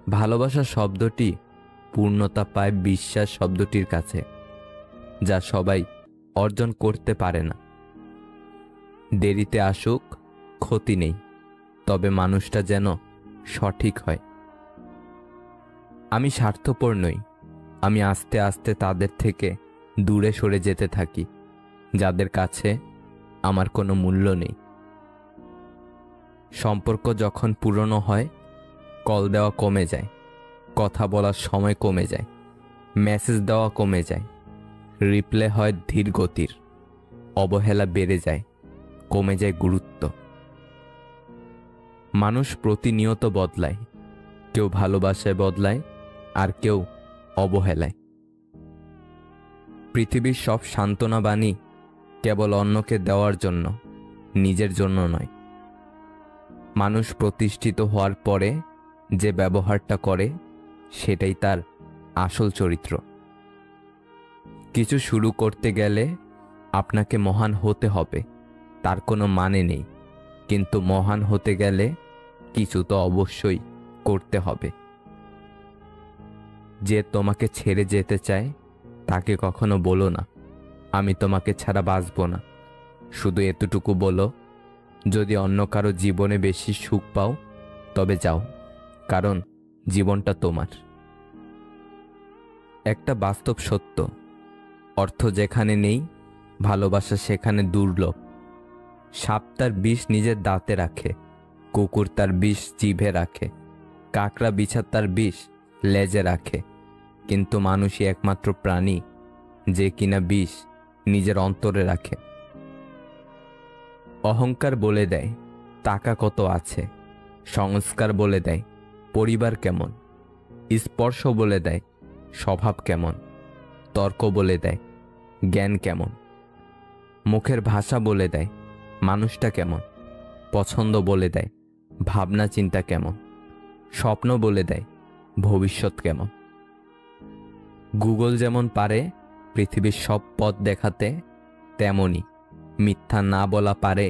ভালোবাসা শব্দটি পূর্ণতা পায় বিশ্বাস শব্দটির কাছে, যা সবাই অর্জন করতে পারে না। দেরিতে আসুক ক্ষতি নেই, তবে মানুষটা যেন সঠিক হয়। আমি স্বার্থপর নই, আমি আস্তে আস্তে তাদের থেকে দূরে সরে যেতে থাকি যাদের কাছে আমার কোনো মূল্য নেই। সম্পর্ক যখন পুরনো হয়, কল দেওয়া কমে যায়, কথা বলার সময় কমে যায়, মেসেজ দেওয়া কমে যায়, রিপ্লে হয় ধীর গতির, অবহেলা বেড়ে যায়, কমে যায় গুরুত্ব। মানুষ প্রতিনিয়ত বদলায়, কেউ ভালোবাসায় বদলায় আর কেউ অবহেলায়। পৃথিবীর সব সান্ত্বনা বাণী কেবল অন্যকে দেওয়ার জন্য, নিজের জন্য নয়। মানুষ প্রতিষ্ঠিত হওয়ার পরে যে ব্যবহারটা করে সেটাই তার আসল চরিত্র। কিছু শুরু করতে গেলে আপনাকে মহান হতে হবে, তার কোনো মানে নেই, কিন্তু মহান হতে গেলে কিছু তো অবশ্যই করতে হবে। যে তোমাকে ছেড়ে যেতে চায় তাকে কখনো বলো না, আমি তোমাকে ছাড়া বাঁচব না। শুধু এতটুকু বলো, যদি অন্য কারো জীবনে বেশি সুখ পাও তবে যাও, কারণ জীবনটা তোমার। একটা বাস্তব সত্য, অর্থ যেখানে নেই, ভালোবাসা সেখানে দুর্লভ। সাপ তার বিষ নিজের দাঁতে রাখে, কুকুর তার বিষ জিভে রাখে, কাকড়া বিছা তার বিষ লেজে রাখে, কিন্তু মানুষই একমাত্র প্রাণী যে কিনা বিষ নিজের অন্তরে রাখে। অহংকার বলে দেয় টাকা কত আছে, সংস্কার বলে দেয় পরিবার কেমন, স্পর্শ বলে দেয় স্বভাব কেমন, তর্ক বলে দেয় জ্ঞান কেমন, মুখের ভাষা বলে দেয় মানুষটা কেমন, পছন্দ বলে দেয় ভাবনা চিন্তা কেমন, স্বপ্ন বলে দেয় ভবিষ্যৎ কেমন। গুগল যেমন পারে পৃথিবীর সব পথ দেখাতে, তেমনি মিথ্যা না বলা পারে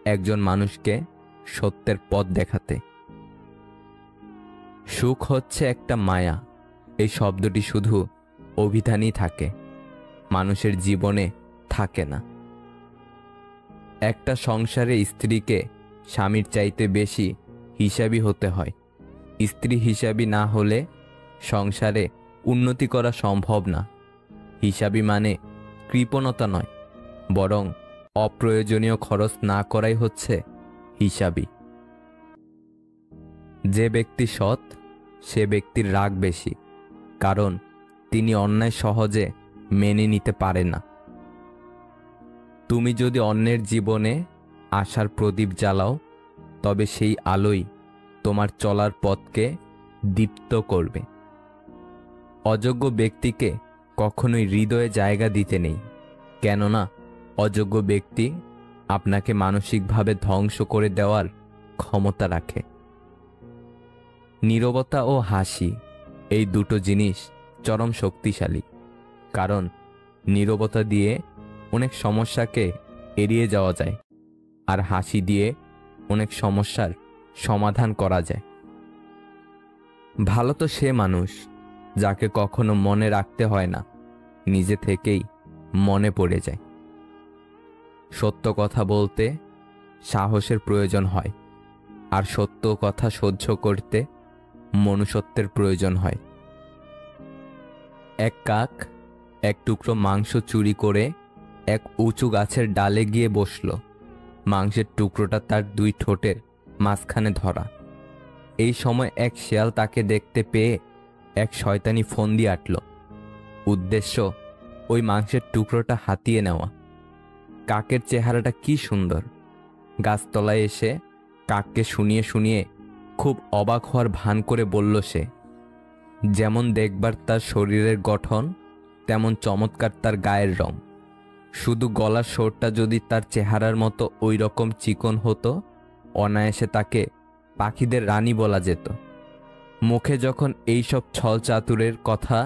একজন মানুষকে সত্যের পথ দেখাতে। সুখ হচ্ছে একটা মায়া, এই শব্দটি শুধু অভিধানই থাকে, মানুষের জীবনে থাকে না। একটা সংসারে স্ত্রীকে স্বামীর চাইতে বেশি হিসাবি হতে হয়। স্ত্রী হিসাবি না হলে সংসারে উন্নতি করা সম্ভব না। হিসাবি মানে কৃপণতা নয়, বরং অপ্রয়োজনীয় খরচ না করাই হচ্ছে হিসাবি। যে ব্যক্তি সৎ সে ব্যক্তির রাগ বেশি, কারণ তিনি অন্যায় সহজে মেনে নিতে পারে না। তুমি যদি অন্যের জীবনে আশার প্রদীপ জ্বালাও, তবে সেই আলোই তোমার চলার পথকে দীপ্ত করবে। অযোগ্য ব্যক্তিকে কখনোই হৃদয়ে জায়গা দিতে নেই, কেননা অযোগ্য ব্যক্তি আপনাকে মানসিকভাবে ধ্বংস করে দেওয়ার ক্ষমতা রাখে। নীরবতা ও হাসি, এই দুটো জিনিস চরম শক্তিশালী, কারণ নীরবতা দিয়ে অনেক সমস্যাকে এড়িয়ে যাওয়া যায়, আর হাসি দিয়ে অনেক সমস্যার সমাধান করা যায়। ভালো তো সে মানুষ যাকে কখনো মনে রাখতে হয় না, নিজে থেকেই মনে পড়ে যায়। সত্য কথা বলতে সাহসের প্রয়োজন হয়, আর সত্য কথা সহ্য করতে মনুষ্যত্বের প্রয়োজন হয়। এক কাক এক টুকরো মাংস চুরি করে এক উঁচু গাছের ডালে গিয়ে বসল। মাংসের টুকরোটা তার দুই ঠোঁটের মাঝখানে ধরা। এই সময় এক শেয়াল তাকে দেখতে পেয়ে এক শয়তানি ফন্দি আঁটল। উদ্দেশ্য ওই মাংসের টুকরোটা হাতিয়ে নেওয়া। কাকের চেহারাটা কি সুন্দর! গাছতলায় এসে কাককে শুনিয়ে শুনিয়ে খুব অবাক হওয়ার ভান করে বলল সে, যেমন দেখবার তার শরীরের গঠন, তেমন চমৎকার তার গায়ের রং। শুধু গলার স্বরটা যদি তার চেহারার মতো ওই রকম চিকন হতো, অনায়াসে তাকে পাখিদের রানী বলা যেত। মুখে যখন এইসব ছল চাতুরের কথা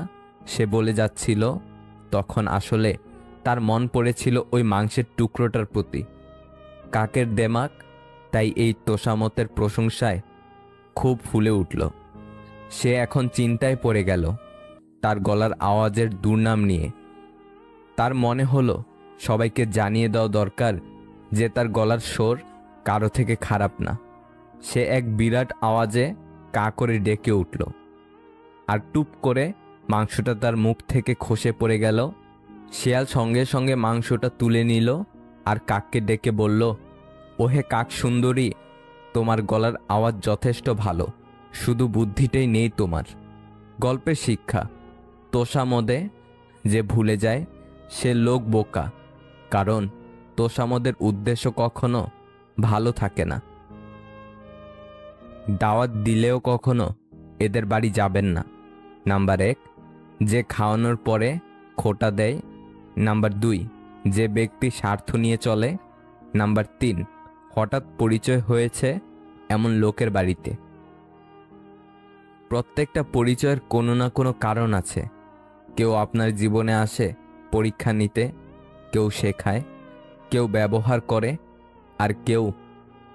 সে বলে যাচ্ছিল, তখন আসলে তার মন পড়েছিল ওই মাংসের টুকরোটার প্রতি। কাকের দেমাক তাই এই তোষামতের প্রশংসায় খুব ফুলে উঠল। সে এখন চিন্তায় পড়ে গেল তার গলার আওয়াজের দুর্নাম নিয়ে। তার মনে হলো সবাইকে জানিয়ে দেওয়া দরকার যে তার গলার স্বর কারো থেকে খারাপ না। সে এক বিরাট আওয়াজে কা করে ডেকে উঠল, আর টুপ করে মাংসটা তার মুখ থেকে খসে পড়ে গেল। শিয়াল সঙ্গে সঙ্গে মাংসটা তুলে নিল আর কাককে ডেকে বলল, ওহে কাক সুন্দরী, তোমার গলার আওয়াজ যথেষ্ট ভালো, শুধু বুদ্ধিটাই নেই তোমার। গল্পের শিক্ষা: তোষামদে যে ভুলে যায় সে লোক বোকা, কারণ তোষামদের উদ্দেশ্য কখনো ভালো থাকে না। দাওয়াত দিলেও কখনো এদের বাড়ি যাবেন না। নাম্বার 1, যে খাওয়ানোর পরে খোটা দেয়। নাম্বার 2, যে ব্যক্তি স্বার্থ নিয়ে চলে। নাম্বার 3, হঠাৎ পরিচয় হয়েছে এমন লোকের বাড়িতে। প্রত্যেকটা পরিচয়ের কোনো না কোনো কারণ আছে। কেউ আপনার জীবনে আসে পরীক্ষা নিতে, কেউ শেখায়, কেউ ব্যবহার করে, আর কেউ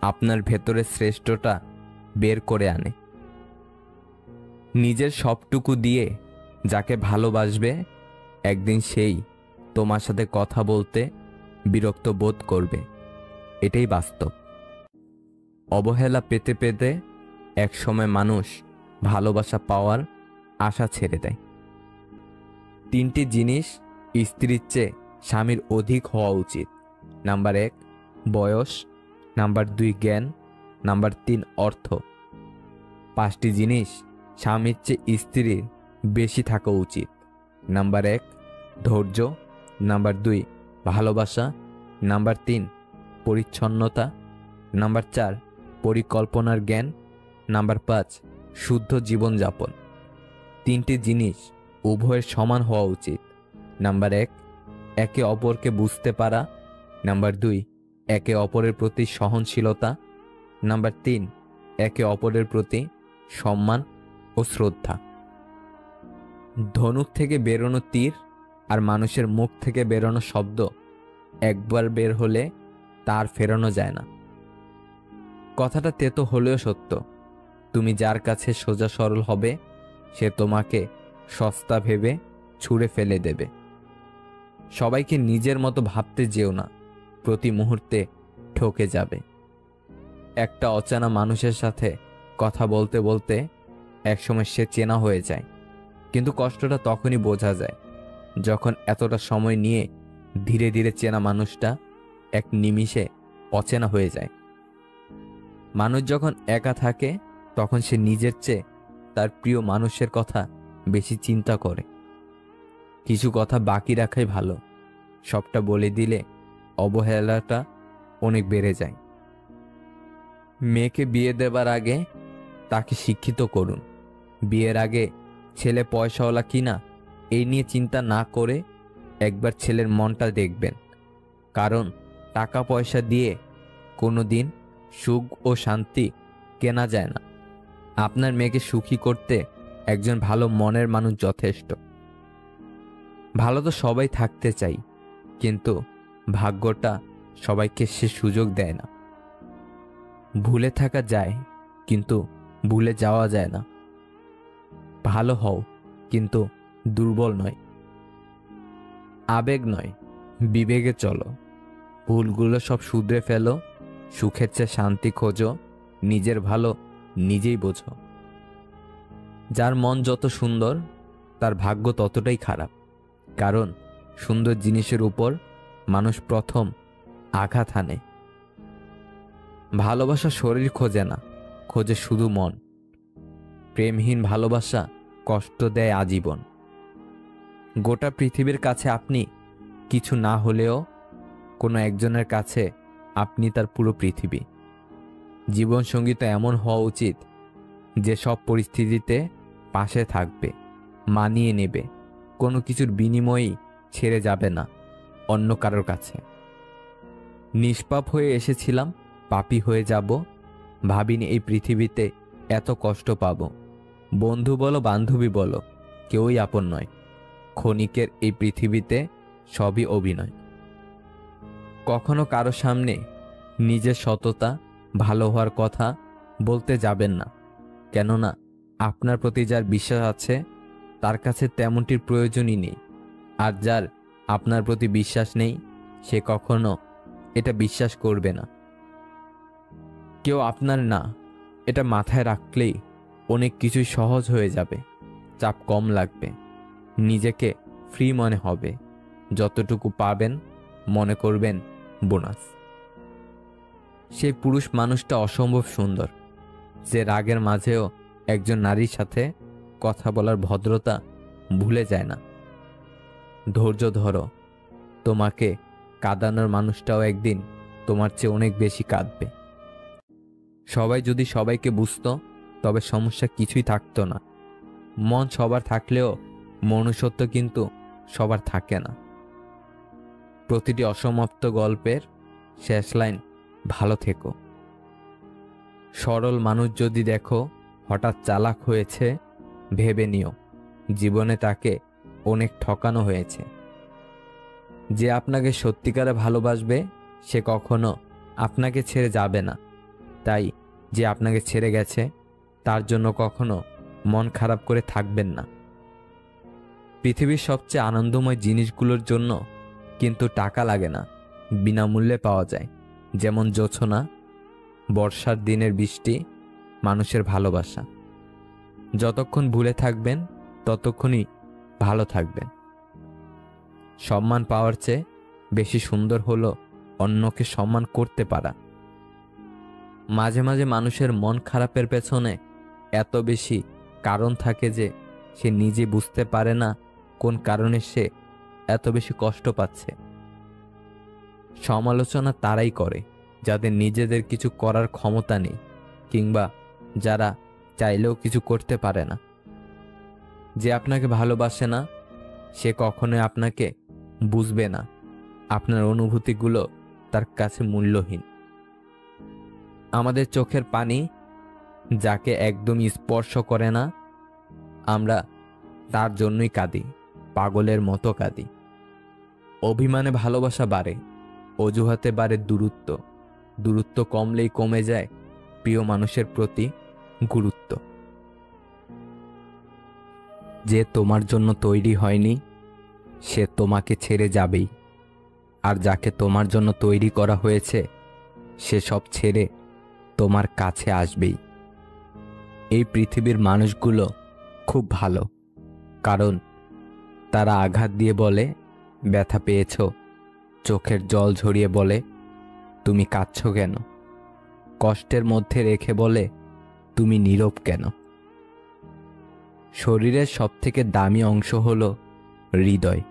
আপনার ভেতরের শ্রেষ্ঠটা বের করে আনে। নিজের সবটুকু দিয়ে যাকে ভালোবাসবে, একদিন সেই তোমার সাথে কথা বলতে বিরক্ত বোধ করবে। এটাই বাস্তব। অবহেলা পেতে পেতে একসময় মানুষ ভালোবাসা পাওয়ার আশা ছেড়ে দেয়। 3টি জিনিস স্ত্রীর চেয়ে স্বামীর অধিক হওয়া উচিত। নাম্বার 1, বয়স। নাম্বার 2, জ্ঞান। নাম্বার 3, অর্থ। 5টি জিনিস স্বামীর চেয়ে স্ত্রীর বেশি থাকা উচিত। নাম্বার 1, ধৈর্য। নাম্বার 2, ভালোবাসা। নাম্বার 3, পরিচ্ছন্নতা। নাম্বার 4, পরিকল্পনার জ্ঞান। নাম্বার 5, শুদ্ধ জীবনযাপন। 3টি জিনিস উভয়ের সমান হওয়া উচিত। নাম্বার 1, একে অপরকে বুঝতে পারা। নাম্বার 2, একে অপরের প্রতি সহনশীলতা। নাম্বার 3, একে অপরের প্রতি সম্মান ও শ্রদ্ধা। ধনুক থেকে বেরোনো তীর আর মানুষের মুখ থেকে বেরোনো শব্দ একবার বের হলে তার ফেরানো যায় না। কথাটা তেতো হলেও সত্য। তুমি যার কাছে সোজা সরল হবে, সে তোমাকে সস্তা ভেবে ছুঁড়ে ফেলে দেবে। সবাইকে নিজের মতো ভাবতে যেও না, প্রতি মুহূর্তে ঠকে যাবে। একটা অচেনা মানুষের সাথে কথা বলতে বলতে একসময় সে চেনা হয়ে যায়, কিন্তু কষ্টটা তখনই বোঝা যায় যখন এতটা সময় নিয়ে ধীরে ধীরে চেনা মানুষটা এক নিমিষে অচেনা হয়ে যায়। মানুষ যখন একা থাকে তখন সে নিজের চেয়ে তার প্রিয় মানুষের কথা বেশি চিন্তা করে। কিছু কথা বাকি রাখাই ভালো, সবটা বলে দিলে অবহেলাটা অনেক বেড়ে যায়। মেয়েকে বিয়ে দেবার আগে তাকে শিক্ষিত করুন। বিয়ের আগে ছেলে পয়সাওয়ালা কিনা এই নিয়ে চিন্তা না করে একবার ছেলের মনটা দেখবেন, কারণ টাকা পয়সা দিয়ে কোনো দিন সুখ ও শান্তি কেনা যায় না। আপনার মেয়েকে সুখী করতে একজন ভালো মনের মানুষ যথেষ্ট। ভালো তো সবাই থাকতে চাই, কিন্তু ভাগ্যটা সবাইকে সে সুযোগ দেয় না। ভুলে থাকা যায়, কিন্তু ভুলে যাওয়া যায় না। ভালো হও, কিন্তু দুর্বল নয়। আবেগ নয়, বিবেকে চলো। ভুলগুলো সব শুধরে ফেলো। সুখের চেয়ে শান্তি খোঁজো। নিজের ভালো নিজেই বোঝো। যার মন যত সুন্দর, তার ভাগ্য ততটাই খারাপ, কারণ সুন্দর জিনিসের উপর মানুষ প্রথম আঘাত হানে। ভালোবাসা শরীর খোঁজে না, খোঁজে শুধু মন। প্রেমহীন ভালোবাসা কষ্ট দেয় আজীবন। গোটা পৃথিবীর কাছে আপনি কিছু না হলেও কোনো একজনের কাছে আপনি তার পুরো পৃথিবী। জীবনসঙ্গী তো এমন হওয়া উচিত যে সব পরিস্থিতিতে পাশে থাকবে, মানিয়ে নেবে, কোনো কিছুর বিনিময়েই ছেড়ে যাবে না অন্য কারোর কাছে। নিষ্পাপ হয়ে এসেছিলাম, পাপী হয়ে যাব। ভাবিনি এই পৃথিবীতে এত কষ্ট পাবো। বন্ধু বলো বান্ধবী বলো, কেউই আপন নয়। ক্ষণিকের এই পৃথিবীতে সবই অভিনয়। কখনো কারো সামনে নিজের সততা, ভালো হওয়ার কথা বলতে যাবেন না, কেননা আপনার প্রতি যার বিশ্বাস আছে তার কাছে তেমনটির প্রয়োজনই নেই, আর যার আপনার প্রতি বিশ্বাস নেই সে কখনো এটা বিশ্বাস করবে না। কেউ আপনার না, এটা মাথায় রাখলেই অনেক কিছুই সহজ হয়ে যাবে, চাপ কম লাগবে, নিজেকে ফ্রি মনে হবে। যতটুকু পাবেন মনে করবেন বোনাস। সেই পুরুষ মানুষটা অসম্ভব সুন্দর, যে রাগের মাঝেও একজন নারীর সাথে কথা বলার ভদ্রতা ভুলে যায় না। ধৈর্য ধরো, তোমাকে কাঁদানোর মানুষটাও একদিন তোমার চেয়ে অনেক বেশি কাঁদবে। সবাই যদি সবাইকে বুঝতো তবে সমস্যা কিছুই থাকতো না। মন সবার থাকলেও মনুষ্যত্ব কিন্তু সবার থাকে না। প্রতিটি অসমাপ্ত গল্পের শেষ লাইন ভালো থেকো। সরল মানুষ যদি দেখো হঠাৎ চালাক হয়েছে, ভেবে নিও জীবনে তাকে অনেক ঠকানো হয়েছে। যে আপনাকে সত্যিকারে ভালোবাসবে সে কখনো আপনাকে ছেড়ে যাবে না। তাই যে আপনাকে ছেড়ে গেছে তার জন্য কখনো মন খারাপ করে থাকবেন না। পৃথিবীর সবচেয়ে আনন্দময় জিনিসগুলোর জন্য কিন্তু টাকা লাগে না, বিনামূল্যে পাওয়া যায়। যেমন জোছনা, বর্ষার দিনের বৃষ্টি, মানুষের ভালোবাসা। যতক্ষণ ভুলে থাকবেন ততক্ষণই ভালো থাকবেন। সম্মান পাওয়ার চেয়ে বেশি সুন্দর হলো অন্যকে সম্মান করতে পারা। মাঝে মাঝে মানুষের মন খারাপের পেছনে এত বেশি কারণ থাকে যে সে নিজে বুঝতে পারে না কোন কারণে সে এত বেশি কষ্ট পাচ্ছে। সমালোচনা তারাই করে যাদের নিজেদের কিছু করার ক্ষমতা নেই, কিংবা যারা চাইলেও কিছু করতে পারে না। যে আপনাকে ভালোবাসে না সে কখনোই আপনাকে বুঝবে না। আপনার অনুভূতিগুলো তার কাছে মূল্যহীন। আমাদের চোখের পানি যাকে একদমই স্পর্শ করে না, আমরা তার জন্যই কাঁদি, পাগলের মতো কাঁদি। অভিমানে ভালোবাসা বাড়ে, অজুহাতে বাড়ে দূরত্ব, দূরত্ব কমলেই কমে যায় প্রিয় মানুষের প্রতি গুরুত্ব। যে তোমার জন্য তৈরি হয়নি সে তোমাকে ছেড়ে যাবেই, আর যাকে তোমার জন্য তৈরি করা হয়েছে সে সব ছেড়ে তোমার কাছে আসবেই। এই পৃথিবীর মানুষগুলো খুব ভালো, কারণ তারা আঘাত দিয়ে বলে ব্যথা পেয়েছ, চোখের জল ঝরিয়ে বলে তুমি কাঁদছ কেন, কষ্টের মধ্যে রেখে বলে তুমি নীরব কেন। শরীরের সবথেকে দামি অংশ হলো হৃদয়,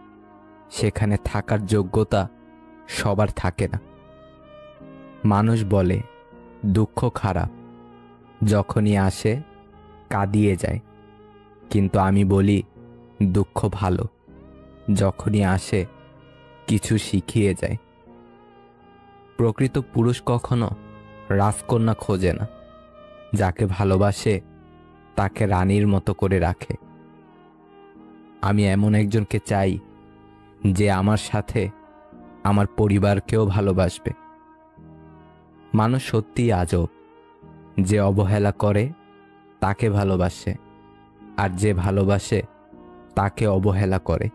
সেখানে থাকার যোগ্যতা সবার থাকে না। মানুষ বলে দুঃখ খারাপ, যখনই আসে কাঁদিয়ে যায়, কিন্তু আমি বলি দুঃখ ভালো, যখনই আসে কিছু শিখিয়ে যায়। প্রকৃত পুরুষ কখনো রাজকন্যা খোঁজে না, যাকে ভালোবাসে তাকে রানীর মতো করে রাখে। আমি এমন একজনকে চাই যে আমার সাথে আমার পরিবারকেও ভালোবাসবে। মানুষ সত্যিই আজব, যে অবহেলা করে তাকে ভালোবাসে, আর যে ভালোবাসে তাকে অবহেলা করে।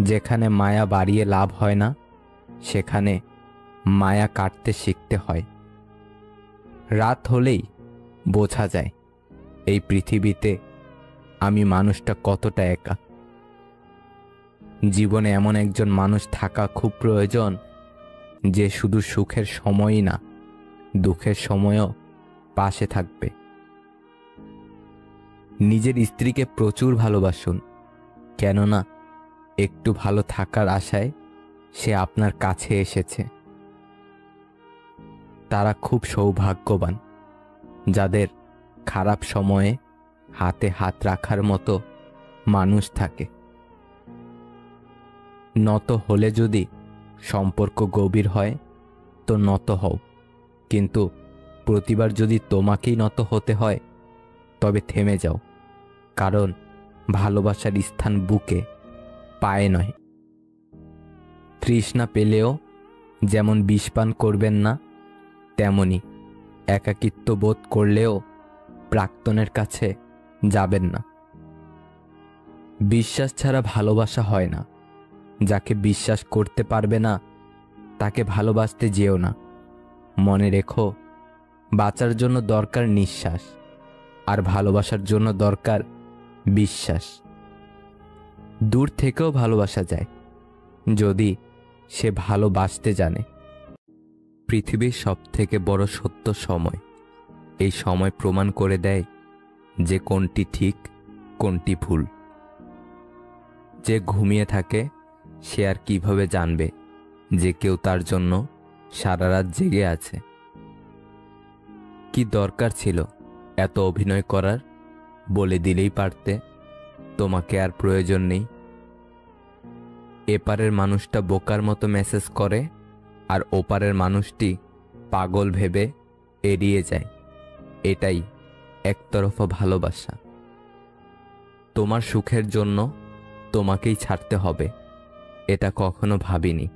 যেখানে মায়া বাড়িয়ে লাভ হয় না সেখানে মায়া কাটতে শিখতে হয়। রাত হলেই বোঝা যায় এই পৃথিবীতে আমি মানুষটা কতটা একা। জীবনে এমন একজন মানুষ থাকা খুব প্রয়োজন, যে শুধু সুখের সময়ই না, দুঃখের সময়ও পাশে থাকবে। নিজের স্ত্রীকে প্রচুর ভালোবাসুন, কেননা একটু ভালো থাকার আশায় সে আপনার কাছে এসেছে। তারা খুব সৌভাগ্যবান যাদের খারাপ সময়ে হাতে হাত রাখার মতো মানুষ থাকে। নত হলে যদি সম্পর্ক গভীর হয় তো নত হও, কিন্তু প্রতিবার যদি তোমাকেই নত হতে হয় তবে থেমে যাও, কারণ ভালোবাসার স্থান বুকে, পায়ে নয়। তৃষ্ণা পেলেও যেমন বিষ পান করবেন না, তেমনি একাকিত্ব বোধ করলেও প্রাক্তনের কাছে যাবেন না। বিশ্বাস ছাড়া ভালোবাসা হয় না। যাকে বিশ্বাস করতে পারবে না তাকে ভালোবাসতে যেও না। মনে রেখো, বাঁচার জন্য দরকার নিঃশ্বাস, আর ভালোবাসার জন্য দরকার বিশ্বাস। দূর থেকেও ভালোবাসা যায় যদি সে ভালোবাসতে জানে। পৃথিবীর সবথেকে বড় সত্য সময়। এই সময় প্রমাণ করে দেয় যে কোনটি ঠিক, কোনটি ভুল। যে ঘুমিয়ে থাকে সে আর কিভাবে জানবে যে কেউ তার জন্য সারা রাত জেগে আছে? কি দরকার ছিল এত অভিনয় করার? বলে দিলেই পারতে তোমাকে আর প্রয়োজন নেই। এপারের মানুষটা বোকার মতো মেসেজ করে, আর ওপারের মানুষটি পাগল ভেবে এড়িয়ে যায়। এটাই একতরফা ভালোবাসা। তোমার সুখের জন্য তোমাকেই ছাড়তে হবে, এটা কখনো ভাবিনি।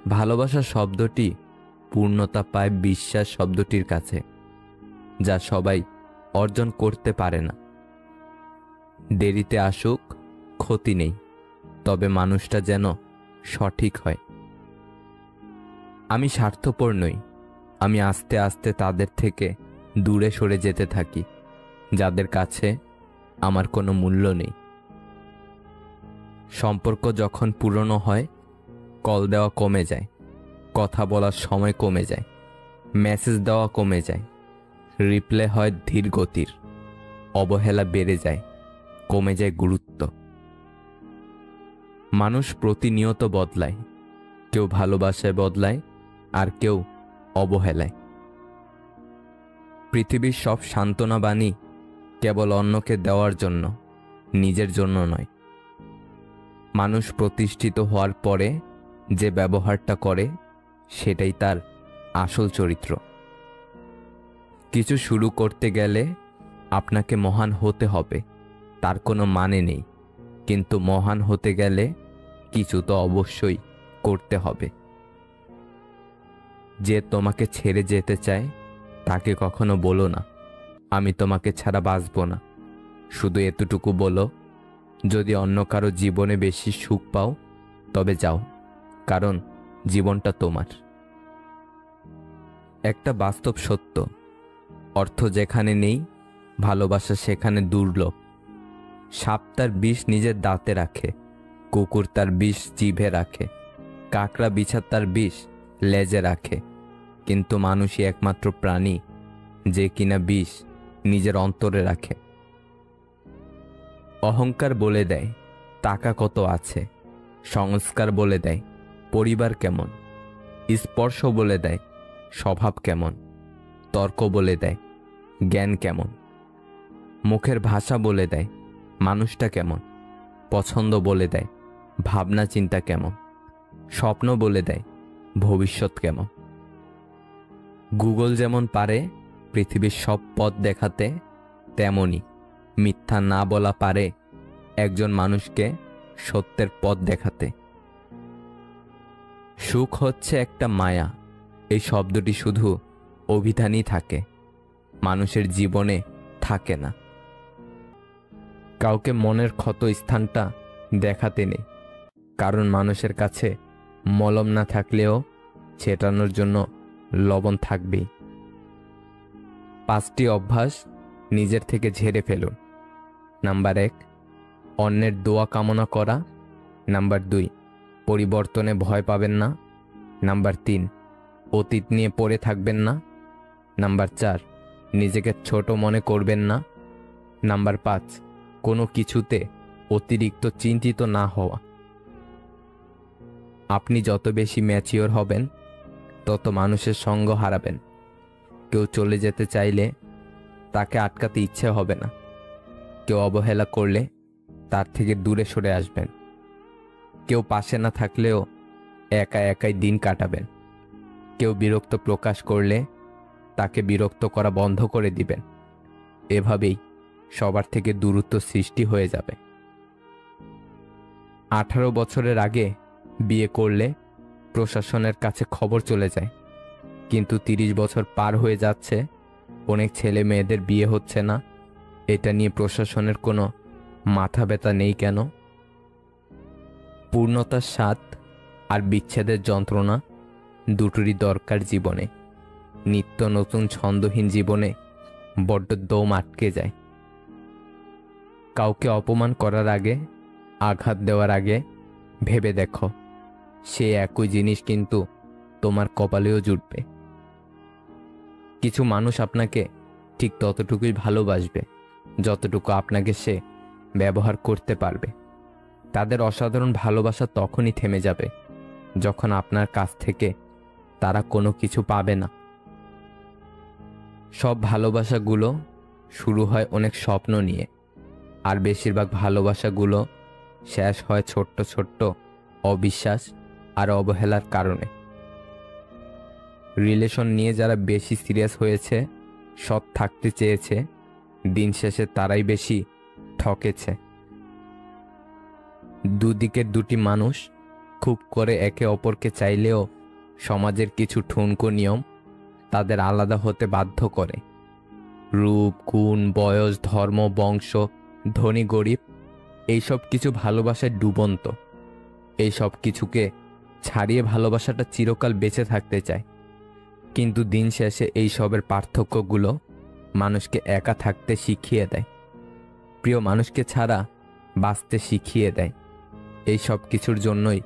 ভালোবাসা শব্দটি পূর্ণতা পায় বিশ্বাস শব্দটির কাছে, যা সবাই অর্জন করতে পারে না। দেরিতে আসুক ক্ষতি নেই, তবে মানুষটা যেন সঠিক হয়। আমি স্বার্থপর নই। আমি আস্তে আস্তে তাদের থেকে দূরে সরে যেতে থাকি যাদের কাছে আমার কোনো মূল্য নেই। সম্পর্ক যখন পুরনো হয়, কল দেওয়া কমে যায়, কথা বলার সময় কমে যায়, মেসেজ দেওয়া কমে যায়, রিপ্লে হয় ধীর গতির, অবহেলা বেড়ে যায়, কমে যায় গুরুত্ব। মানুষ প্রতিনিয়ত বদলায়, কেউ ভালোবাসায় বদলায়, আর কেউ অবহেলায়। পৃথিবীর সব সান্ত্বনা বাণী কেবল অন্যকে দেওয়ার জন্য, নিজের জন্য নয়। মানুষ প্রতিষ্ঠিত হওয়ার পরে যে ব্যবহারটা করে সেটাই তার আসল চরিত্র। কিছু শুরু করতে গেলে আপনাকে মহান হতে হবে, তার কোনো মানে নেই। কিন্তু মহান হতে গেলে কিছু তো অবশ্যই করতে হবে। যে তোমাকে ছেড়ে যেতে চায় তাকে কখনো বলো না, আমি তোমাকে ছাড়া বাঁচব না। শুধু এতটুকু বলো, যদি অন্য কারো জীবনে বেশি সুখ পাও তবে যাও, কারণ জীবনটা তোমার। একটা বাস্তব সত্য, অর্থ যেখানে নেই, ভালোবাসা সেখানে দুর্লভ। সাপ তার বিষ নিজের দাঁতে রাখে, কুকুর তার বিষ জিভে রাখে, কাকড়া বিছা তার বিষ লেজে রাখে, কিন্তু মানুষই একমাত্র প্রাণী যে কিনা বিষ নিজের অন্তরে রাখে। অহংকার বলে দেয় টাকা কত আছে, সংস্কার বলে দেয় পরিবার কেমন, স্পর্শ বলে দেয় স্বভাব কেমন, তর্ক বলে দেয় জ্ঞান কেমন, মুখের ভাষা বলে দেয় মানুষটা কেমন, পছন্দ বলে দেয় ভাবনা চিন্তা কেমন, স্বপ্ন বলে দেয় ভবিষ্যৎ কেমন। গুগল যেমন পারে পৃথিবীর সব পথ দেখাতে, তেমনি মিথ্যা না বলা পারে একজন মানুষকে সত্যের পথ দেখাতে। সুখ হচ্ছে একটা মায়া, এই শব্দটি শুধু অভিধানই থাকে, মানুষের জীবনে থাকে না। কাউকে মনের ক্ষত স্থানটা দেখাতে নেই, কারণ মানুষের কাছে মলম না থাকলেও ছেটানোর জন্য লবণ থাকবেই। 5টি অভ্যাস নিজের থেকে ঝেড়ে ফেলুন। নাম্বার 1, অন্যের দোয়া কামনা করা। নাম্বার 2, পরিবর্তনে ভয় পাবেন না। নাম্বার 3, অতীত নিয়ে পড়ে থাকবেন না। নাম্বার 4, নিজেকে ছোট মনে করবেন না। নাম্বার 5, কোনো কিছুতে অতিরিক্ত চিন্তিত না হওয়া। আপনি যত বেশি ম্যাচিওর হবেন তত মানুষের সঙ্গ হারাবেন। কেউ চলে যেতে চাইলে তাকে আটকাতে ইচ্ছে হবে না। কেউ অবহেলা করলে তার থেকে দূরে সরে আসবেন। কেউ পাশে না থাকলেও একা একাই দিন কাটাবেন। কেউ বিরক্ত প্রকাশ করলে তাকে বিরক্ত করা বন্ধ করে দিবেন। এভাবেই সবার থেকে দূরত্ব সৃষ্টি হয়ে যাবে। 18 বছরের আগে বিয়ে করলে প্রশাসনের কাছে খবর চলে যায়, কিন্তু 30 বছর পার হয়ে যাচ্ছে অনেক ছেলে মেয়েদের বিয়ে হচ্ছে না, এটা নিয়ে প্রশাসনের কোনো মাথা ব্যথা নেই কেন? পূর্ণতার স্বাদ আর বিচ্ছেদের যন্ত্রণা দুটোরই দরকার জীবনে। নিত্য নতুন ছন্দহীন জীবনে বড্ড দম আটকে যায়। কাউকে অপমান করার আগে, আঘাত দেওয়ার আগে ভেবে দেখো, সে একই জিনিস কিন্তু তোমার কপালেও জুটবে। কিছু মানুষ আপনাকে ঠিক ততটুকুই ভালোবাসবে যতটুকু আপনাকে সে ব্যবহার করতে পারবে। তাদের অসাধারণ ভালোবাসা তখনই থেমে যাবে যখন আপনার কাছ থেকে তারা কোনো কিছু পাবে না। সব ভালোবাসাগুলো শুরু হয় অনেক স্বপ্ন নিয়ে, আর বেশিরভাগ ভালোবাসাগুলো শেষ হয় ছোট্ট ছোট্ট অবিশ্বাস আর অবহেলার কারণে। রিলেশন নিয়ে যারা বেশি সিরিয়াস হয়েছে, সৎ থাকতে চেয়েছে, দিন শেষে তারাই বেশি ঠকেছে। দুদিকের দুটি মানুষ খুব করে একে অপরকে চাইলেও সমাজের কিছু ঠুনকো নিয়ম তাদের আলাদা হতে বাধ্য করে। রূপ, গুণ, বয়স, ধর্ম, বংশ, ধনী গরিব এইসব কিছু ভালোবাসায় ডুবন্ত। এই সব কিছুকে ছাড়িয়ে ভালোবাসাটা চিরকাল বেঁচে থাকতে চায়, কিন্তু দিন শেষে এই সবের পার্থক্যগুলো মানুষকে একা থাকতে শিখিয়ে দেয়, প্রিয় মানুষকে ছাড়া বাঁচতে শিখিয়ে দেয়। এই সব কিছুর জন্যই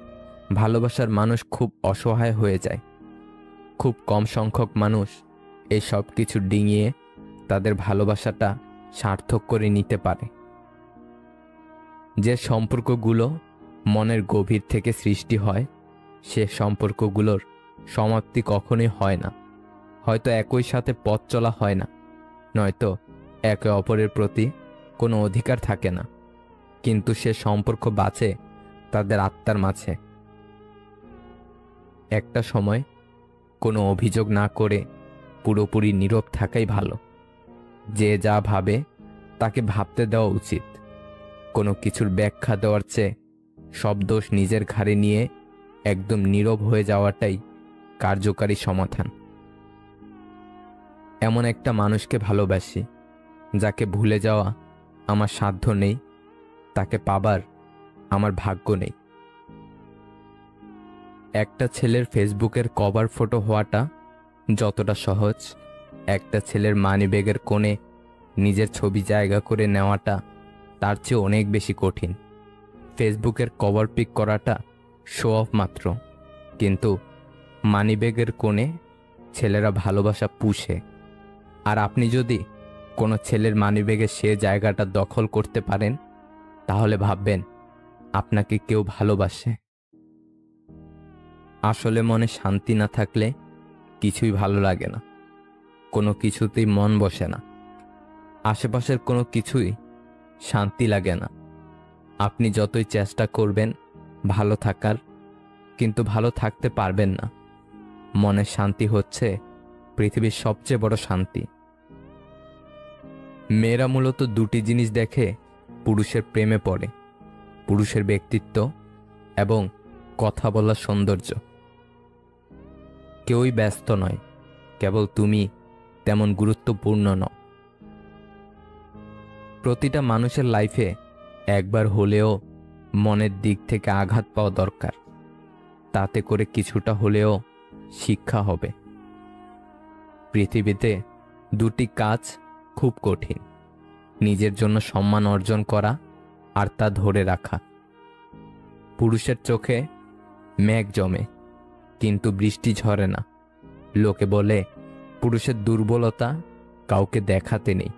ভালোবাসার মানুষ খুব অসহায় হয়ে যায়। খুব কম সংখ্যক মানুষ এই সব কিছু ডিঙিয়ে তাদের ভালোবাসাটা সার্থক করে নিতে পারে। যে সম্পর্কগুলো মনের গভীর থেকে সৃষ্টি হয়, সে সম্পর্কগুলোর সমাপ্তি কখনোই হয় না। হয়তো একই সাথে পথ চলা হয় না, নয়তো একে অপরের প্রতি কোনো অধিকার থাকে না, কিন্তু সে সম্পর্ক বাঁচে তাদের আত্মার মাঝে। একটা সময় কোনো অভিযোগ না করে পুরোপুরি নীরব থাকাই ভালো। যে যা ভাবে তাকে ভাবতে দেওয়া উচিত। কোনো কিছুর ব্যাখ্যা দেওয়ার চেয়ে সব দোষ নিজের ঘাড়ে নিয়ে একদম নীরব হয়ে যাওয়াটাই কার্যকারী সমাধান। এমন একটা মানুষকে ভালোবাসি যাকে ভুলে যাওয়া আমার সাধ্য নেই, তাকে পাবার আমার ভাগ্য নেই। একটা ছেলের ফেসবুকের কভার ফটো হওয়াটা যতটা সহজ, একটা ছেলের মানিব্যাগের কোণে নিজের ছবি জায়গা করে নেওয়াটা তার চেয়ে অনেক বেশি কঠিন। ফেসবুকের কভার পিক করাটা শো অফ মাত্র, কিন্তু মানিব্যাগের কোণে ছেলেরা ভালোবাসা পুষে। আর আপনি যদি কোনো ছেলের মানিব্যাগে সে জায়গাটা দখল করতে পারেন, তাহলে ভাববেন আপনাকে কেউ ভালোবাসে। আসলে মনে শান্তি না থাকলে কিছুই ভালো লাগে না, কোনো কিছুতেই মন বসে না, আশেপাশের কোনো কিছুই শান্তি লাগে না। আপনি যতই চেষ্টা করবেন ভালো থাকার, কিন্তু ভালো থাকতে পারবেন না। মনের শান্তি হচ্ছে পৃথিবীর সবচেয়ে বড় শান্তি। মেয়েরা মূলত দুটি জিনিস দেখে পুরুষের প্রেমে পড়ে: পুরুষের ব্যক্তিত্ব এবং কথা বলার সৌন্দর্য। কেউই ব্যস্ত নয়, কেবল তুমি তেমন গুরুত্বপূর্ণ নও। প্রতিটা মানুষের লাইফে একবার হলেও মনের দিক থেকে আঘাত পাওয়া দরকার, তাতে করে কিছুটা হলেও শিক্ষা হবে। পৃথিবীতে দুটি কাজ খুব কঠিন: নিজের জন্য সম্মান অর্জন করা আর তা ধরে রাখা। পুরুষের চোখে মেঘ জমে, কিন্তু বৃষ্টি ঝরে না। লোকে বলে পুরুষের দুর্বলতা কাউকে দেখাতে নেই।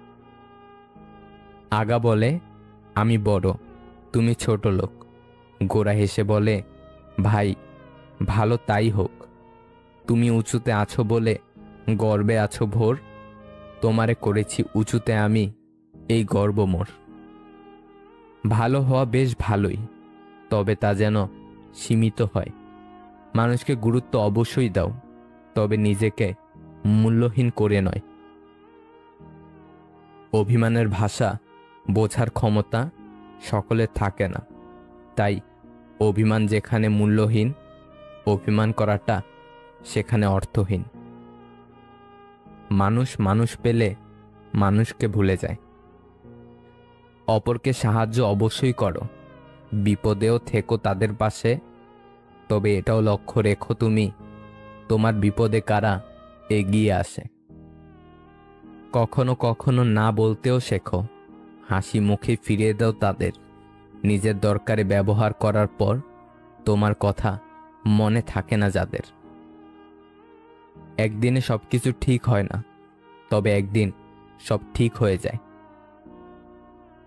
আগা বলে আমি বড়, তুমি ছোট লোক। গোরা হেসে বলে ভাই ভালো তাই হোক। তুমি উঁচুতে আছো বলে গর্বে আছো ভোর, তোমারে করেছি উঁচুতে আমি, এই গর্ব মোর। ভালো হওয়া বেশ ভালোই, তবে তা যেন সীমিত হয়। মানুষকে গুরুত্ব অবশ্যই দাও, তবে নিজেকে মূল্যহীন করে নয়। অভিমানের ভাষা বোঝার ক্ষমতা সকলের থাকে না, তাই অভিমান যেখানে মূল্যহীন, অভিমান করাটা সেখানে অর্থহীন। মানুষ মানুষ পেলে মানুষকে ভুলে যায়। অপরকে সাহায্য অবশ্যই করো, বিপদেও থেকো তাদের পাশে। তবে এটাও লক্ষ্য রেখো তুমি, তোমার বিপদে কারা এগিয়ে আসে। কখনো কখনো না বলতেও শেখো, হাসি মুখে ফিরিয়ে দাও তাদের। নিজের দরকারে ব্যবহার করার পর তোমার কথা মনে থাকে না যাদের। একদিনে সবকিছু ঠিক হয় না, তবে একদিন সব ঠিক হয়ে যায়।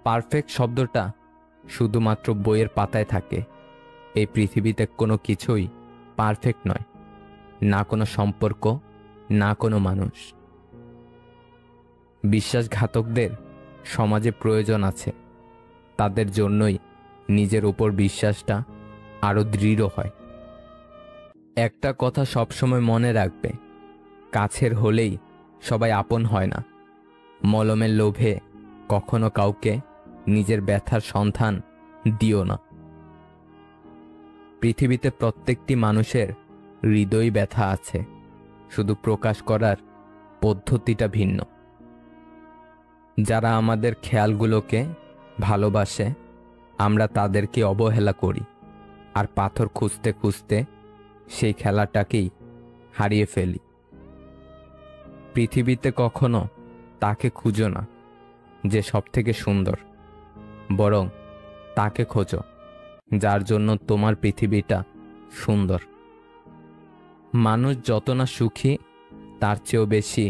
পারফেক্ট শব্দটা শুধুমাত্র বইয়ের পাতায় থাকে। এই পৃথিবীতে কোনো কিছুই পারফেক্ট নয়, না কোনো সম্পর্ক, না কোনো মানুষ। বিশ্বাসঘাতকদের সমাজে প্রয়োজন আছে, তাদের জন্যই নিজের উপর বিশ্বাসটা আরো দৃঢ় হয়। একটা কথা সবসময় মনে রাখবে, কাছের হলেই সবাই আপন হয় না। মলমের লোভে কখনো কাউকে নিজের ব্যথার সন্ধান দিও না। পৃথিবীতে প্রত্যেকটি মানুষের হৃদয় ব্যথা আছে, শুধু প্রকাশ করার পদ্ধতিটা ভিন্ন। যারা আমাদের খেয়ালগুলোকে ভালোবাসে, আমরা তাদেরকে অবহেলা করি, আর পাথর খুঁজতে খুঁজতে সেই খেলাটাকেই হারিয়ে ফেলি। পৃথিবীতে কখনো তাকে খুঁজো না যে সবথেকে সুন্দর, বরং তাকে খোঁজো যার জন্য তোমার পৃথিবীটা সুন্দর। মানুষ যত না সুখী, তার চেয়েও বেশি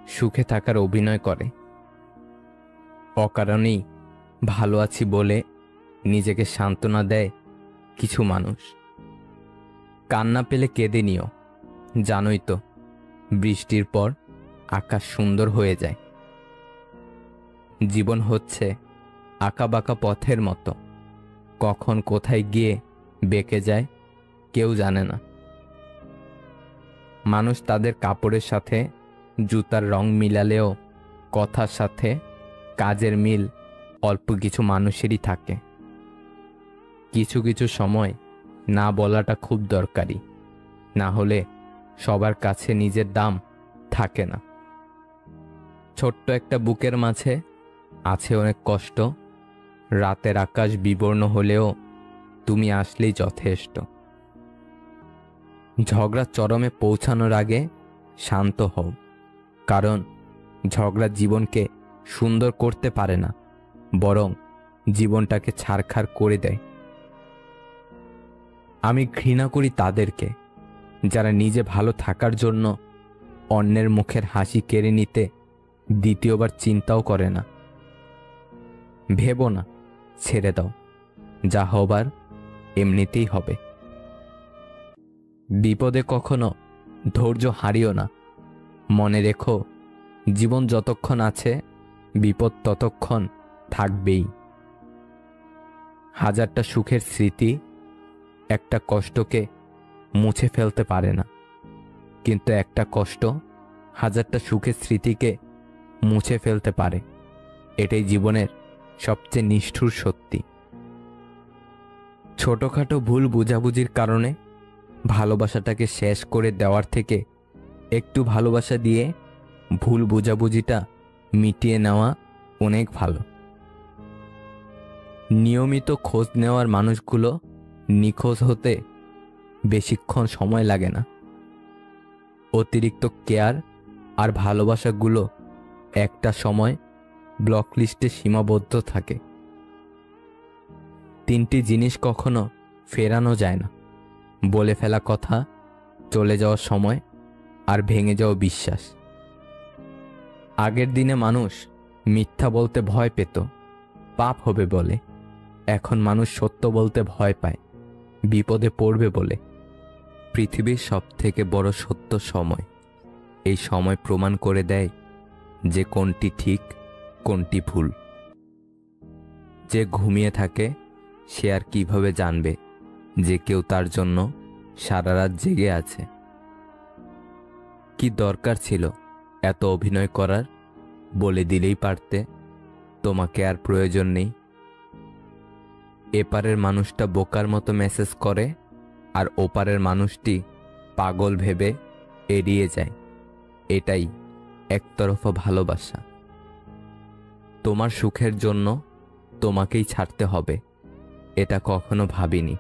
সুখে থাকার অভিনয় করে। অকারণেই ভালো আছি বলে নিজেকে সান্ত্বনা দেয় কিছু মানুষ। কান্না পেলে কেঁদে নিও, জানোই তো বৃষ্টির পর আকাশ সুন্দর হয়ে যায়। জীবন হচ্ছে আঁকাবাঁকা পথের মতো, কখন কোথায় গিয়ে বেঁকে যায় কেউ জানে না। মানুষ তাদের কাপড়ের সাথে জুতার রং মিলালেও কথার সাথে কাজের মিল অল্প কিছু মানুষেরই থাকে। কিছু কিছু সময় না বলাটা খুব দরকারি, না হলে সবার কাছে নিজের দাম থাকে না। ছোট্ট একটা বুকের মাঝে আছে অনেক কষ্ট, রাতের আকাশ বিবর্ণ হলেও তুমি আসলেই যথেষ্ট। ঝগড়া চরমে পৌঁছানোর আগে শান্ত হও, কারণ ঝগড়া জীবনকে সুন্দর করতে পারে না, বরং জীবনটাকে ছারখার করে দেয়। আমি ঘৃণা করি তাদেরকে যারা নিজে ভালো থাকার জন্য অন্যের মুখের হাসি কেড়ে নিতে দ্বিতীয়বার চিন্তাও করে না। ভেবো না, ছেড়ে দাও, যা হবার এমনিতেই হবে। বিপদে কখনো ধৈর্য হারিও না, মনে রেখো জীবন যতক্ষণ আছে বিপদ ততক্ষণ থাকবেই। হাজারটা সুখের স্মৃতি একটা কষ্টকে মুছে ফেলতে পারে না, কিন্তু একটা কষ্ট হাজারটা সুখের স্মৃতিকে মুছে ফেলতে পারে। এটাই জীবনের সবচেয়ে নিষ্ঠুর সত্যি। ছোটখাটো ভুল বুঝাবুঝির কারণে ভালোবাসাটাকে শেষ করে দেওয়ার থেকে একটু ভালোবাসা দিয়ে ভুল বুঝাবুঝিটা মিটিয়ে নেওয়া অনেক ভালো। নিয়মিত খোঁজ নেওয়ার মানুষগুলো নিখোঁজ হতে বেশিক্ষণ সময় লাগে না। অতিরিক্ত কেয়ার আর ভালোবাসাগুলো একটা সময় ব্লক লিস্টে সীমাবদ্ধ থাকে। তিনটি জিনিস কখনো ফেরানো যায় না: বলে ফেলা কথা, চলে যাওয়ার সময়, আর ভেঙে যাওয়া বিশ্বাস। আগের দিনে মানুষ মিথ্যা বলতে ভয় পেত, পাপ হবে বলে। এখন মানুষ সত্য বলতে ভয় পায়, বিপদে পড়বে বলে। পৃথিবীর সবথেকে বড় সত্য সময়। এই সময় প্রমাণ করে দেয় যে কোনটি ঠিক, কোনটি ভুল। যে ঘুমিয়ে থাকে সে আর কিভাবে জানবে যে কেউ তার জন্য সারা রাত জেগে আছে? কি দরকার ছিল এত অভিনয় করার? বলে দিলেই পারতে তোমাকে আর প্রয়োজন নেই। এপারের মানুষটা বোকার মতো মেসেজ করে, আর ওপারের মানুষটি পাগল ভেবে এড়িয়ে যায়। এটাই একতরফা ভালোবাসা। তোমার সুখের জন্য তোমাকেই ছাড়তে হবে, এটা কখনো ভাবিনি।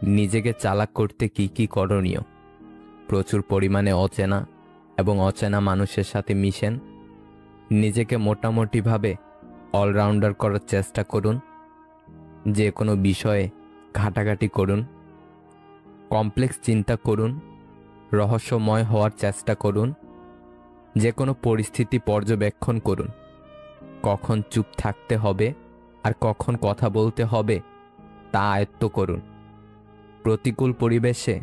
নিজেকে চালাক করতে কি কি করণীয়? প্রচুর পরিমাণে অচেনা এবং অচেনা মানুষের সাথে মিশেন। নিজেকে মোটামুটিভাবে অলরাউন্ডার করার চেষ্টা করুন। যে কোনো বিষয়ে ঘাটাঘাটি করুন। কমপ্লেক্স চিন্তা করুন। রহস্যময় হওয়ার চেষ্টা করুন। যে কোনো পরিস্থিতি পর্যবেক্ষণ করুন। কখন চুপ থাকতে হবে আর কখন কথা বলতে হবে তা আয়ত্ত করুন। প্রতিকূল পরিবেশে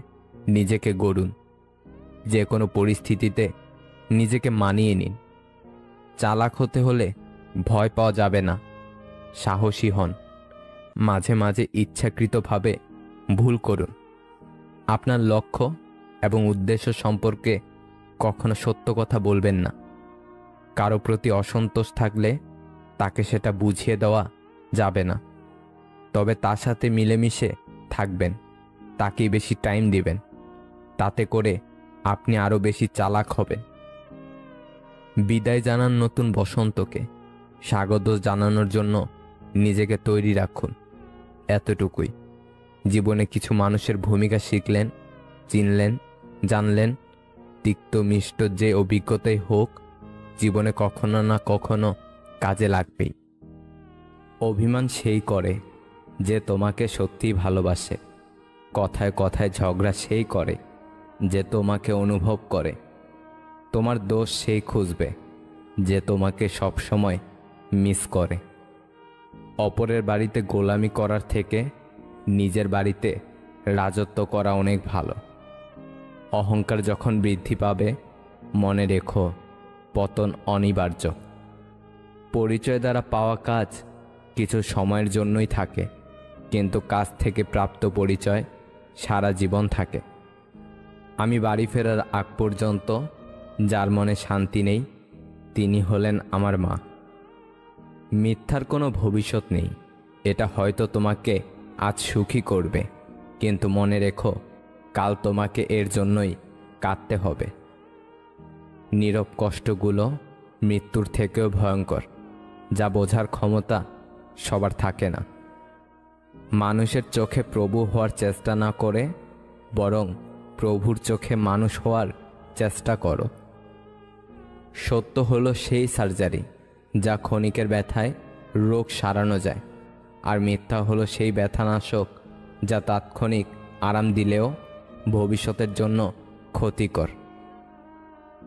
নিজেকে গড়ুন। যে কোনো পরিস্থিতিতে নিজেকে মানিয়ে নিন। চালাক হতে হলে ভয় পাওয়া যাবে না, সাহসী হন। মাঝে মাঝে ইচ্ছাকৃতভাবে ভুল করুন। আপনার লক্ষ্য এবং উদ্দেশ্য সম্পর্কে কখনো সত্য কথা বলবেন না। কারো প্রতি অসন্তোষ থাকলে তাকে সেটা বুঝিয়ে দেওয়া যাবে না, তবে তার সাথে মিলেমিশে থাকবেন, তাকেই বেশি টাইম দিবেন। তাতে করে আপনি আরও বেশি চালাক হবেন। বিদায় জানান নতুন বসন্তকে। স্বাগত জানানোর জন্য নিজেকে তৈরি রাখুন। এতটুকুই। জীবনে কিছু মানুষের ভূমিকা শিখলেন, চিনলেন, জানলেন। তিক্ত মিষ্ট যে অভিজ্ঞতাই হোক, জীবনে কখনো না কখনো কাজে লাগবেই। অভিমান সেই করে যে তোমাকে সত্যিই ভালোবাসে। কথায় কথায় ঝগড়া সেই করে যে তোমাকে অনুভব করে। তোমার দোষ সেই খুঁজবে যে তোমাকে সবসময় মিস করে। অপরের বাড়িতে গোলামি করার থেকে নিজের বাড়িতে রাজত্ব করা অনেক ভালো। অহংকার যখন বৃদ্ধি পাবে, মনে রেখো পতন অনিবার্য। পরিচয় দ্বারা পাওয়া কাজ কিছু সময়ের জন্যই থাকে, কিন্তু কাজ থেকে প্রাপ্ত পরিচয় সারা জীবন থাকে। আমি বাড়ি ফেরার আগ পর্যন্ত যার মনে শান্তি নেই, তিনি হলেন আমার মা। মিথ্যার কোনো ভবিষ্যৎ নেই। এটা হয়তো তোমাকে আজ সুখী করবে, কিন্তু মনে রেখো কাল তোমাকে এর জন্যই কাঁদতে হবে। নীরব কষ্টগুলো মৃত্যুর থেকেও ভয়ঙ্কর, যা বোঝার ক্ষমতা সবার থাকে না। মানুষের চোখে প্রভু হওয়ার চেষ্টা না করে বরং প্রভুর চোখে মানুষ হওয়ার চেষ্টা করো। সত্য হলো সেই সার্জারি যা ক্ষণিকের ব্যথায় রোগ সারানো যায়, আর মিথ্যা হলো সেই ব্যথানাশক যা তাৎক্ষণিক আরাম দিলেও ভবিষ্যতের জন্য ক্ষতিকর।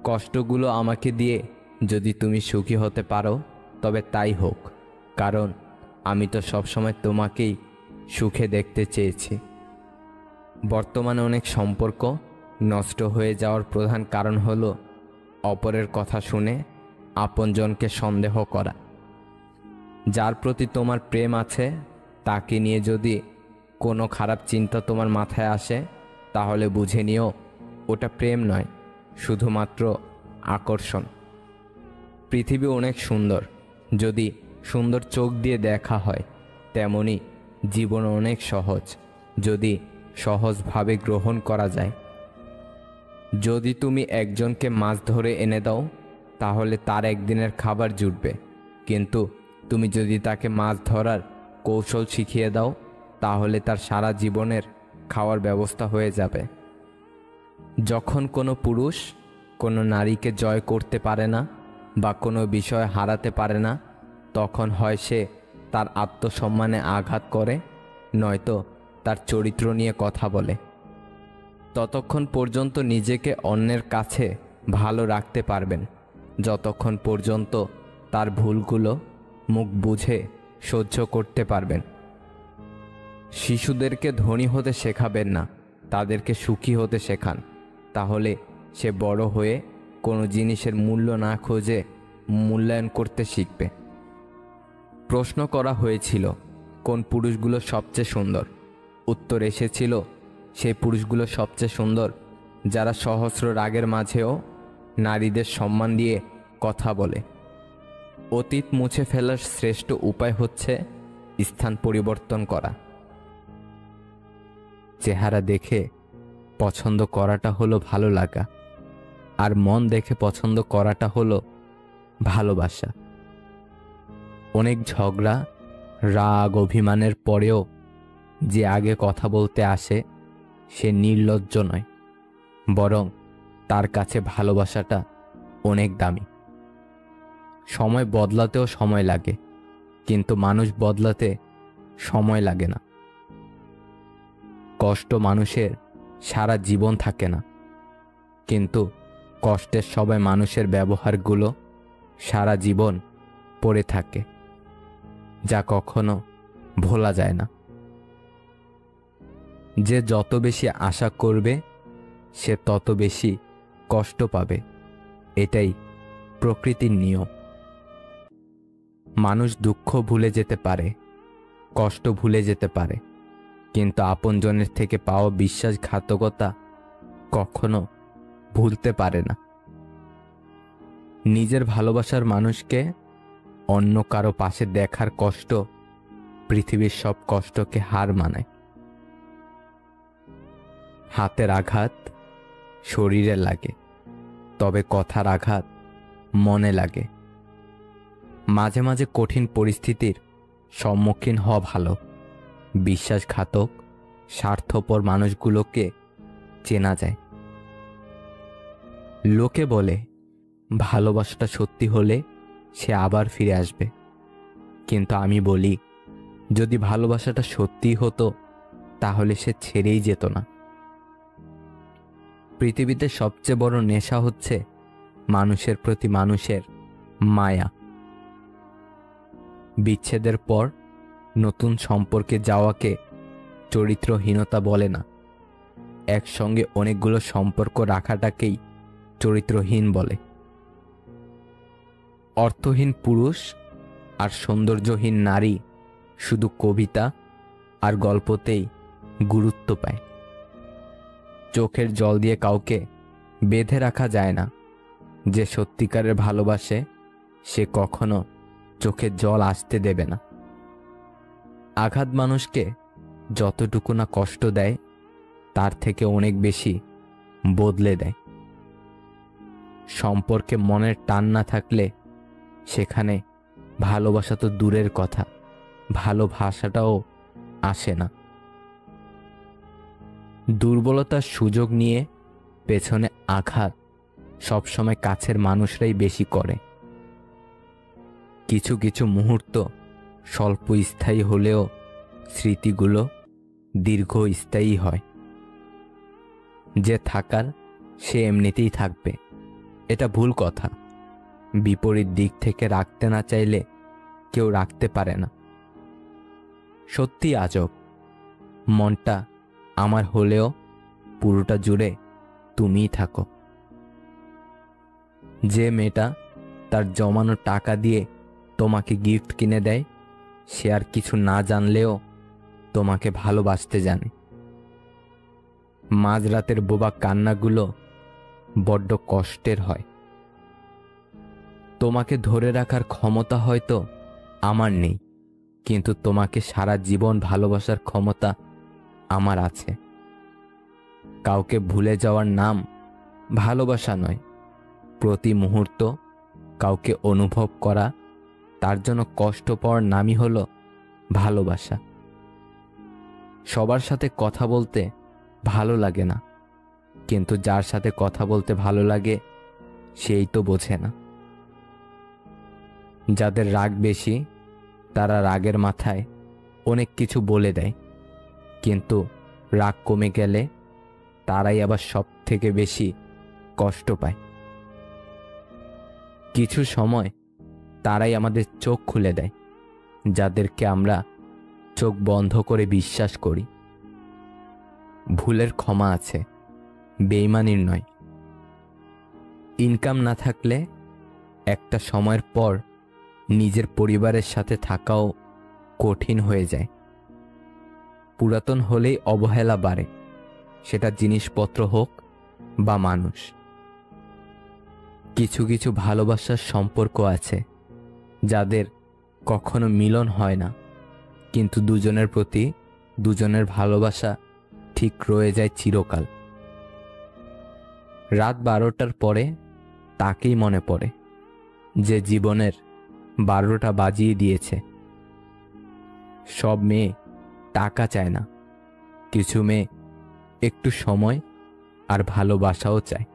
কষ্টগুলো আমাকে দিয়ে যদি তুমি সুখী হতে পারো তবে তাই হোক, কারণ আমি তো সবসময় তোমাকেই সুখে দেখতে চেয়েছি। বর্তমানে অনেক সম্পর্ক নষ্ট হয়ে যাওয়ার প্রধান কারণ হলো অপরের কথা শুনে আপনজনকে সন্দেহ করা। যার প্রতি তোমার প্রেম আছে তাকে নিয়ে যদি কোনো খারাপ চিন্তা তোমার মাথায় আসে, তাহলে বুঝে নিও ওটা প্রেম নয়, শুধুমাত্র আকর্ষণ। পৃথিবী অনেক সুন্দর যদি সুন্দর চোখ দিয়ে দেখা হয়, তেমনি জীবন অনেক সহজ যদি সহজভাবে গ্রহণ করা যায়। যদি তুমি একজনকে মাছ ধরে এনে দাও, তাহলে তার একদিনের খাবার জুটবে, কিন্তু তুমি যদি তাকে মাছ ধরার কৌশল শিখিয়ে দাও, তাহলে তার সারা জীবনের খাওয়ার ব্যবস্থা হয়ে যাবে। যখন কোনো পুরুষ কোনো নারীকে জয় করতে পারে না বা কোনো বিষয় হারাতে পারে না, তখন হয় সে তার আত্মসম্মানে আঘাত করে, নয়তো তার চরিত্র নিয়ে কথা বলে। ততক্ষণ পর্যন্ত নিজেকে অন্যের কাছে ভালো রাখতে পারবেন যতক্ষণ পর্যন্ত তার ভুলগুলো মুখ বুঝে সহ্য করতে পারবেন। শিশুদেরকে ধনী হতে শেখাবেন না, তাদেরকে সুখী হতে শেখান, তাহলে সে বড় হয়ে কোনো জিনিসের মূল্য না খোঁজে মূল্যায়ন করতে শিখবে। প্রশ্ন করা হয়েছিল কোন পুরুষগুলো সবচেয়ে সুন্দর। উত্তর এসেছিল সেই পুরুষগুলো সবচেয়ে সুন্দর যারা সহস্র রাগের মাঝেও নারীদের সম্মান দিয়ে কথা বলে। অতীত মুছে ফেলার শ্রেষ্ঠ উপায় হচ্ছে স্থান পরিবর্তন করা। চেহারা দেখে পছন্দ করাটা হলো ভালো লাগা, আর মন দেখে পছন্দ করাটা হলো ভালোবাসা। অনেক ঝগড়া, রাগ, অভিমানের পরেও যে আগে কথা বলতে আসে সে নির্লজ্জ নয়, বরং তার কাছে ভালোবাসাটা অনেক দামি। সময় বদলাতেও সময় লাগে, কিন্তু মানুষ বদলাতে সময় লাগে না। কষ্ট মানুষের সারা জীবন থাকে না, কিন্তু কষ্টের সবাই মানুষের ব্যবহারগুলো সারা জীবন পড়ে থাকে, যা কখনো ভোলা যায় না। যে যত বেশি আশা করবে সে তত বেশি কষ্ট পাবে, এটাই প্রকৃতির নিয়ম। মানুষ দুঃখ ভুলে যেতে পারে, কষ্ট ভুলে যেতে পারে, কিন্তু আপনজনের থেকে পাওয়া বিশ্বাসঘাতকতা কখনো ভুলতে পারে না। নিজের ভালোবাসার মানুষকে অন্য কারো পাশে দেখার কষ্ট পৃথিবীর সব কষ্টকে হার মানায়। হাতের আঘাত শরীরে লাগে, তবে কথার আঘাত মনে লাগে। মাঝে মাঝে কঠিন পরিস্থিতির সম্মুখীন হওয়া ভালো। বিশ্বাসঘাতক, স্বার্থপর মানুষগুলোকে চেনা যায়। লোকে বলে ভালোবাসাটা সত্যি হলে সে আবার ফিরে আসবে, কিন্তু আমি বলি যদি ভালোবাসাটা সত্যি হতো তাহলে সে ছেড়েই যেত না। পৃথিবীতে সবচেয়ে বড় নেশা হচ্ছে মানুষের প্রতি মানুষের মায়া। বিচ্ছেদের পর নতুন সম্পর্কে যাওয়াকে চরিত্রহীনতা বলে না, একসঙ্গে অনেকগুলো সম্পর্ক রাখাটাকেই চরিত্রহীন বলে। অর্থহীন পুরুষ আর সৌন্দর্যহীন নারী শুধু কবিতা আর গল্পতেই গুরুত্ব পায়। চোখের জল দিয়ে কাউকে বেঁধে রাখা যায় না। যে সত্যিকারের ভালোবাসে সে কখনো চোখের জল আসতে দেবে না। আঘাত মানুষকে যতটুকু না কষ্ট দেয় তার থেকে অনেক বেশি বদলে দেয়। সম্পর্কে মনের টান না থাকলে সেখানে ভালোবাসা তো দূরের কথা, ভালোবাসাটাও আসে না। দুর্বলতার সুযোগ নিয়ে পেছনে আঘাত সবসময় কাছের মানুষরাই বেশি করে। কিছু কিছু মুহূর্ত স্বল্প স্থায়ী হলেও স্মৃতিগুলো দীর্ঘস্থায়ী হয়। যে থাকার সে এমনিতেই থাকবে, এটা ভুল কথা। বিপরীত দিক থেকে রাখতে না চাইলে কেউ রাখতে পারে না। সত্যি আজব, মনটা আমার হলেও পুরোটা জুড়ে তুমিই থাকো। যে মেয়েটা তার জমানো টাকা দিয়ে তোমাকে গিফট কিনে দেয় সে আর কিছু না জানলেও তোমাকে ভালোবাসতে জানে। মাঝরাতের বোবা কান্নাগুলো বড্ড কষ্টের হয়। তোমাকে ধরে রাখার ক্ষমতা হয়তো আমার নেই, কিন্তু তোমাকে সারা জীবন ভালোবাসার ক্ষমতা আমার আছে। কাউকে ভুলে যাওয়ার নাম ভালোবাসা নয়। প্রতি মুহূর্ত কাউকে অনুভব করা, তার জন্য কষ্ট পাওয়ার নামই হলো ভালোবাসা। সবার সাথে কথা বলতে ভালো লাগে না, কিন্তু যার সাথে কথা বলতে ভালো লাগে সেই তো বোঝে না। যাদের রাগ বেশি তারা রাগের মাথায় অনেক কিছু বলে দেয়, কিন্তু রাগ কমে গেলে তারাই আবার সব থেকে বেশি কষ্ট পায়। কিছু সময় তারাই আমাদের চোখ খুলে দেয়, যাদেরকে আমরা চোখ বন্ধ করে বিশ্বাস করি। ভুলের ক্ষমা আছে, বেইমানির নয়। ইনকাম না থাকলে একটা সময়ের পর নিজের পরিবারের সাথে থাকাও কঠিন হয়ে যায়। পুরাতন হলেই অবহেলা বাড়ে, সেটা জিনিসপত্র হোক বা মানুষ। কিছু কিছু ভালোবাসার সম্পর্ক আছে যাদের কখনো মিলন হয় না, কিন্তু দুজনের প্রতি দুজনের ভালোবাসা ঠিক রয়ে যায় চিরকাল। রাত 12টার পরে তাকেই মনে পড়ে যে জীবনের 12টা বাজিয়ে দিয়েছে। সব মেয়ে টাকা চায় না, কিছু মেয়ে একটু সময় আর ভালোবাসাও চায়।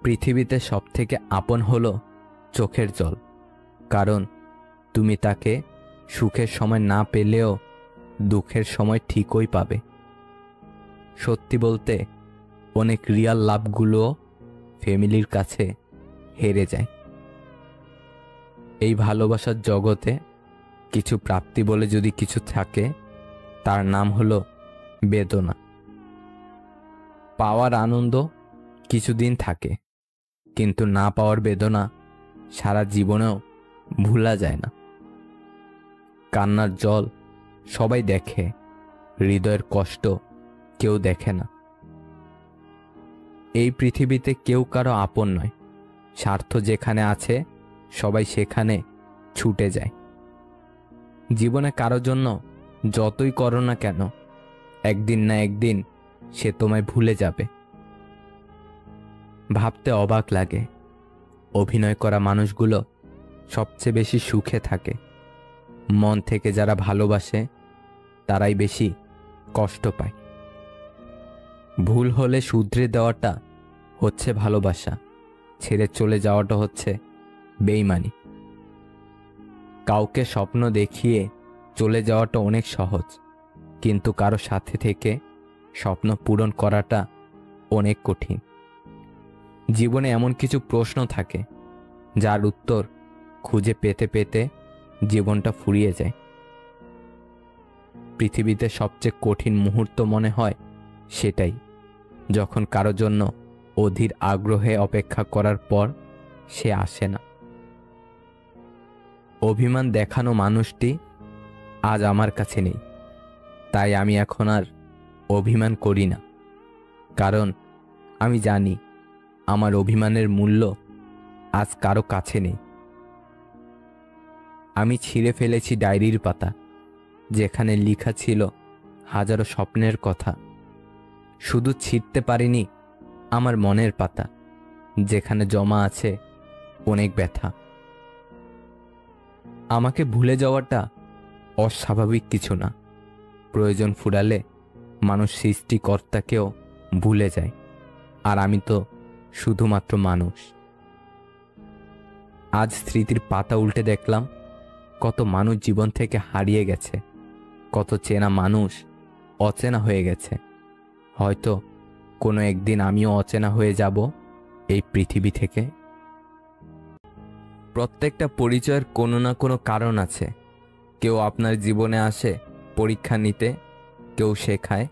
পৃথিবীতে সবথেকে আপন হলো চোখের জল, কারণ তুমি তাকে সুখের সময় না পেলেও দুঃখের সময় ঠিকই পাবে। সত্যি বলতে অনেক রিয়াল লাভগুলো ফ্যামিলির কাছে হেরে যায়। এই ভালোবাসার জগতে কিছু প্রাপ্তি বলে যদি কিছু থাকে, তার নাম হলো বেদনা। পাওয়ার আনন্দ কিছুদিন থাকে, কিন্তু না পাওয়ার বেদনা সারা জীবনেও ভোলা যায় না। কান্নার জল সবাই দেখে, হৃদয়ের কষ্ট কেউ দেখে না। এই পৃথিবীতে কেউ কারো আপন নয়, স্বার্থ যেখানে আছে সবাই সেখানে ছুটে যায়। জীবনে কারো জন্য যতই করো না কেন, একদিন না একদিন সে তোমায় ভুলে যাবে। ভাবতে অবাক লাগে, অভিনয় করা মানুষগুলো সবচেয়ে বেশি সুখে থাকে। মন থেকে যারা ভালোবাসে তারাই বেশি কষ্ট পায়। ভুল হলে শুধরে দেওয়াটা হচ্ছে ভালোবাসা, ছেড়ে চলে যাওয়াটা হচ্ছে বেইমানি। কাউকে স্বপ্ন দেখিয়ে চলে যাওয়াটা অনেক সহজ, কিন্তু কারো সাথে থেকে স্বপ্ন পূরণ করাটা অনেক কঠিন। জীবনে এমন কিছু প্রশ্ন থাকে যার উত্তর খুঁজে পেতে পেতে জীবনটা ফুরিয়ে যায়। পৃথিবীতে সবচেয়ে কঠিন মুহূর্ত মনে হয় সেটাই, যখন কারো জন্য অধীর আগ্রহে অপেক্ষা করার পর সে আসে না। অভিমান দেখানো মানুষটি আজ আমার কাছে নেই, তাই আমি এখন আর অভিমান করি না, কারণ আমি জানি আমার অভিমানের মূল্য আজ কারো কাছে নেই। আমি ছিঁড়ে ফেলেছি ডায়েরির পাতা, যেখানে লেখা ছিল হাজারো স্বপ্নের কথা। শুধু ছিঁড়তে পারিনি আমার মনের পাতা, যেখানে জমা আছে অনেক ব্যথা। আমাকে ভুলে যাওয়াটা অস্বাভাবিক কিছু না, প্রয়োজন ফুরালে মানুষ সৃষ্টিকর্তাকেও ভুলে যায়, আর আমি তো শুধুমাত্র মানুষ। আজ স্মৃতির পাতা উল্টে দেখলাম কত মানুষ জীবন থেকে হারিয়ে গেছে, কত চেনা মানুষ অচেনা হয়ে গেছে। হয়তো কোনো একদিন আমিও অচেনা হয়ে যাব এই পৃথিবী থেকে। প্রত্যেকটা পরিচয়ের কোনো না কোনো কারণ আছে। কেউ আপনার জীবনে আসে পরীক্ষা নিতে, কেউ শেখায়,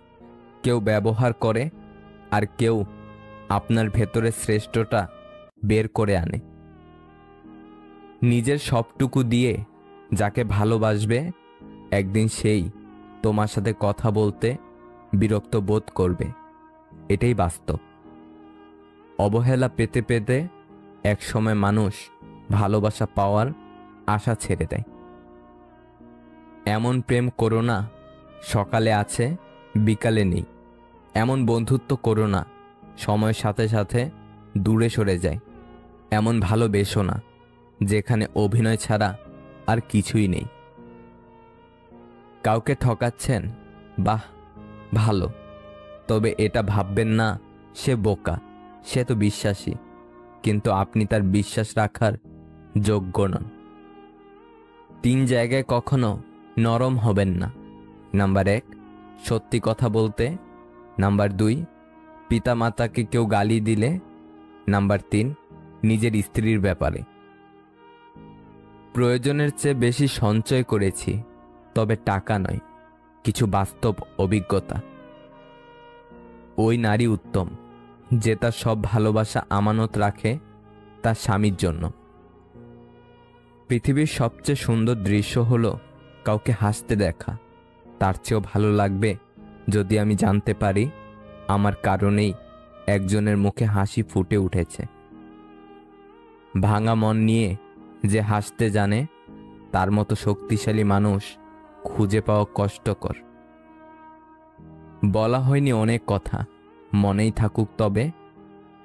কেউ ব্যবহার করে, আর কেউ আপনার ভেতরের শ্রেষ্ঠটা বের করে আনে। নিজের সবটুকু দিয়ে যাকে ভালোবাসবে, একদিন সেই তোমার সাথে কথা বলতে বিরক্ত বোধ করবে। এটাই বাস্তব। অবহেলা পেতে পেতে একসময় মানুষ ভালোবাসা পাওয়ার আশা ছেড়ে দেয়। এমন প্রেম করো না সকালে আছে বিকালে নেই। এমন বন্ধুত্ব করো না সময়ের সাথে সাথে দূরে সরে যায়। এমন ভালোবেসো না যেখানে অভিনয় ছাড়া আর কিছুই নেই। কাউকে ঠকাচ্ছেন, বাহ ভালো, তবে এটা ভাববেন না সে বোকা, সে তো বিশ্বাসী, কিন্তু আপনি তার বিশ্বাস রাখার যোগ্য নন। 3 জায়গায় কখনো নরম হবেন না। নাম্বার 1, সত্যি কথা বলতে। নাম্বার 2, পিতামাতাকে কেউ গালি দিলে। নাম্বার 3, নিজের স্ত্রীর ব্যাপারে। প্রয়োজনের চেয়ে বেশি সঞ্চয় করেছি, তবে টাকা নয়, কিছু বাস্তব অভিজ্ঞতা। ওই নারী উত্তম যে তার সব ভালোবাসা আমানত রাখে তার স্বামীর জন্য। পৃথিবীর সবচেয়ে সুন্দর দৃশ্য হলো কাউকে হাসতে দেখা। তার চেয়েও ভালো লাগবে যদি আমি জানতে পারি আমার কারণেই একজনের মুখে হাসি ফুটে উঠেছে। ভাঙা মন নিয়ে যে হাসতে জানে, তার মতো শক্তিশালী মানুষ খুঁজে পাওয়া কষ্টকর। বলা হয়নি অনেক কথা, মনেই থাকুক তবে,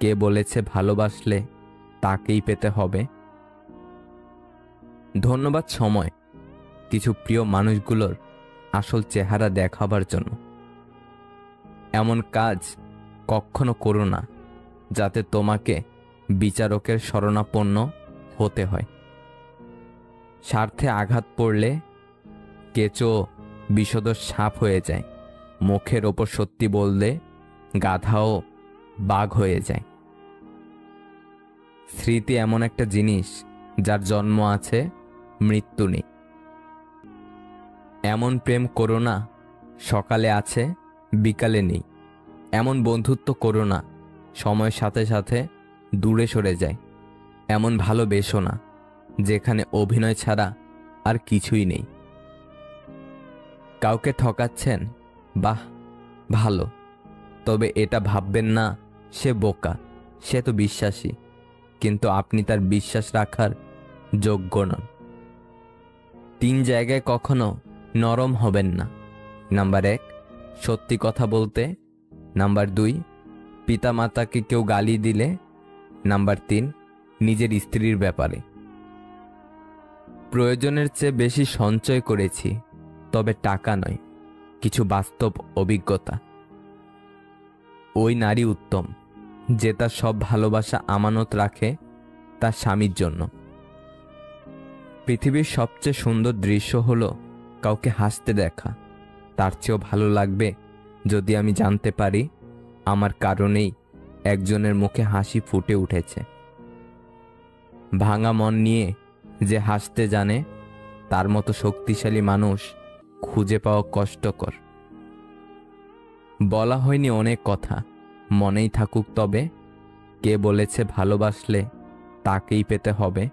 কে বলেছে ভালোবাসলে তাকেই পেতে হবে। ধন্যবাদ সময়, কিছু প্রিয় মানুষগুলোর আসল চেহারা দেখাবার জন্য। এমন কাজ কখনো করো না যাতে তোমাকে বিচারকের শরণাপন্ন হতে হয়। স্বার্থে আঘাত পড়লে কেঁচো বিষধর সাপ হয়ে যায়, মুখের ওপর সত্যি বললে গাধাও বাঘ হয়ে যায়। স্মৃতি এমন একটা জিনিস যার জন্ম আছে, মৃত্যু নেই। এমন প্রেম করো না সকালে আছে বিকালে নেই। এমন বন্ধুত্ব করো না সময়ের সাথে সাথে দূরে সরে যায়। এমন ভালোবেসো না যেখানে অভিনয় ছাড়া আর কিছুই নেই। কাউকে ঠকাচ্ছেন, বাহ ভালো, তবে এটা ভাববেন না সে বোকা, সে তো বিশ্বাসী, কিন্তু আপনি তার বিশ্বাস রাখার যোগ্য নন। 3 জায়গায় কখনো নরম হবেন না। নাম্বার 1, সত্যি কথা বলতে। নাম্বার 2, পিতামাতাকে কেউ গালি দিলে। নাম্বার 3, নিজের স্ত্রীর ব্যাপারে। প্রয়োজনের চেয়ে বেশি সঞ্চয় করেছি, তবে টাকা নয়, কিছু বাস্তব অভিজ্ঞতা। ওই নারী উত্তম যে তার সব ভালোবাসা আমানত রাখে তার স্বামীর জন্য। পৃথিবীর সবচেয়ে সুন্দর দৃশ্য হলো কাউকে হাসতে দেখা। তার চেয়েও ভালো লাগবে যদি আমি জানতে পারি আমার কারণেই একজনের মুখে হাসি ফুটে উঠেছে। ভাঙা মন নিয়ে যে হাসতে জানে তার মতো শক্তিশালী মানুষ খুঁজে পাওয়া কষ্টকর। বলা হয়নি অনেক কথা, মনেই থাকুক তবে, কে বলেছে ভালোবাসলে তাকেই পেতে হবে।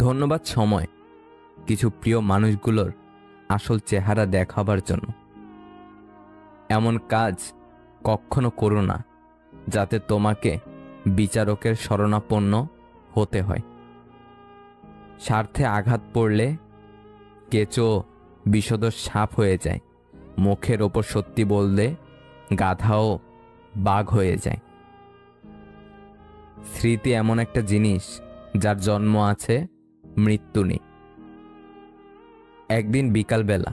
ধন্যবাদ সময়, কিছু প্রিয় মানুষগুলোর আসল চেহারা দেখাবার জন্য। এমন কাজ কখনো করো না যাতে তোমাকে বিচারকের শরণাপন্ন হতে হয়। স্বার্থে আঘাত পড়লে কেঁচো বিষধর সাপ হয়ে যায়, মুখের ওপর সত্যি বললে গাধাও বাঘ হয়ে যায়। স্মৃতি এমন একটা জিনিস যার জন্ম আছে, মৃত্যু নেই। একদিন বিকালবেলা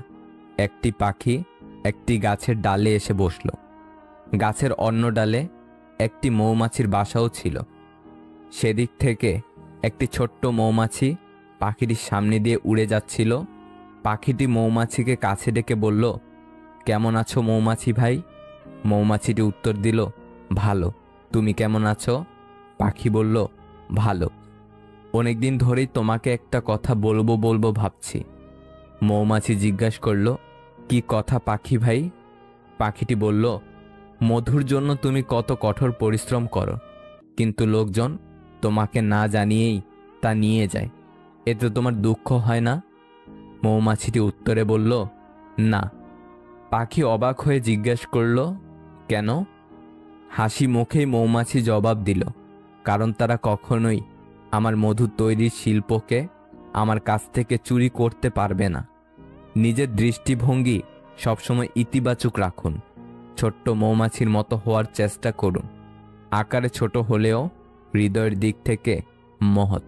একটি পাখি একটি গাছের ডালে এসে বসল। গাছের অন্য ডালে একটি মৌমাছির বাসাও ছিল। সেদিক থেকে একটি ছোট্ট মৌমাছি পাখিটির সামনে দিয়ে উড়ে যাচ্ছিল। পাখিটি মৌমাছিকে কাছে ডেকে বলল, কেমন আছো মৌমাছি ভাই? মৌমাছিটি উত্তর দিল, ভালো, তুমি কেমন আছো? পাখি বলল, ভালো, অনেকদিন ধরেই তোমাকে একটা কথা বলবো ভাবছি। মৌমাছি জিজ্ঞাসা করল, কি কথা পাখি ভাই? পাখিটি বলল, মধুর জন্য তুমি কত কঠোর পরিশ্রম করো, কিন্তু লোকজন তোমাকে না জানিয়েই তা নিয়ে যায়, এতে তোমার দুঃখ হয় না? মৌমাছিটি উত্তরে বলল, না। পাখি অবাক হয়ে জিজ্ঞাসা করল, কেন? হাসি মুখেই মৌমাছি জবাব দিল, কারণ তারা কখনোই আমার মধু তৈরির শিল্পকে আমার কাছ থেকে চুরি করতে পারবে না। নিজের দৃষ্টিভঙ্গি সবসময় ইতিবাচক রাখুন। ছোট্ট মৌমাছির মতো হওয়ার চেষ্টা করুন। আকারে ছোট হলেও হৃদয়ের দিক থেকে মহৎ।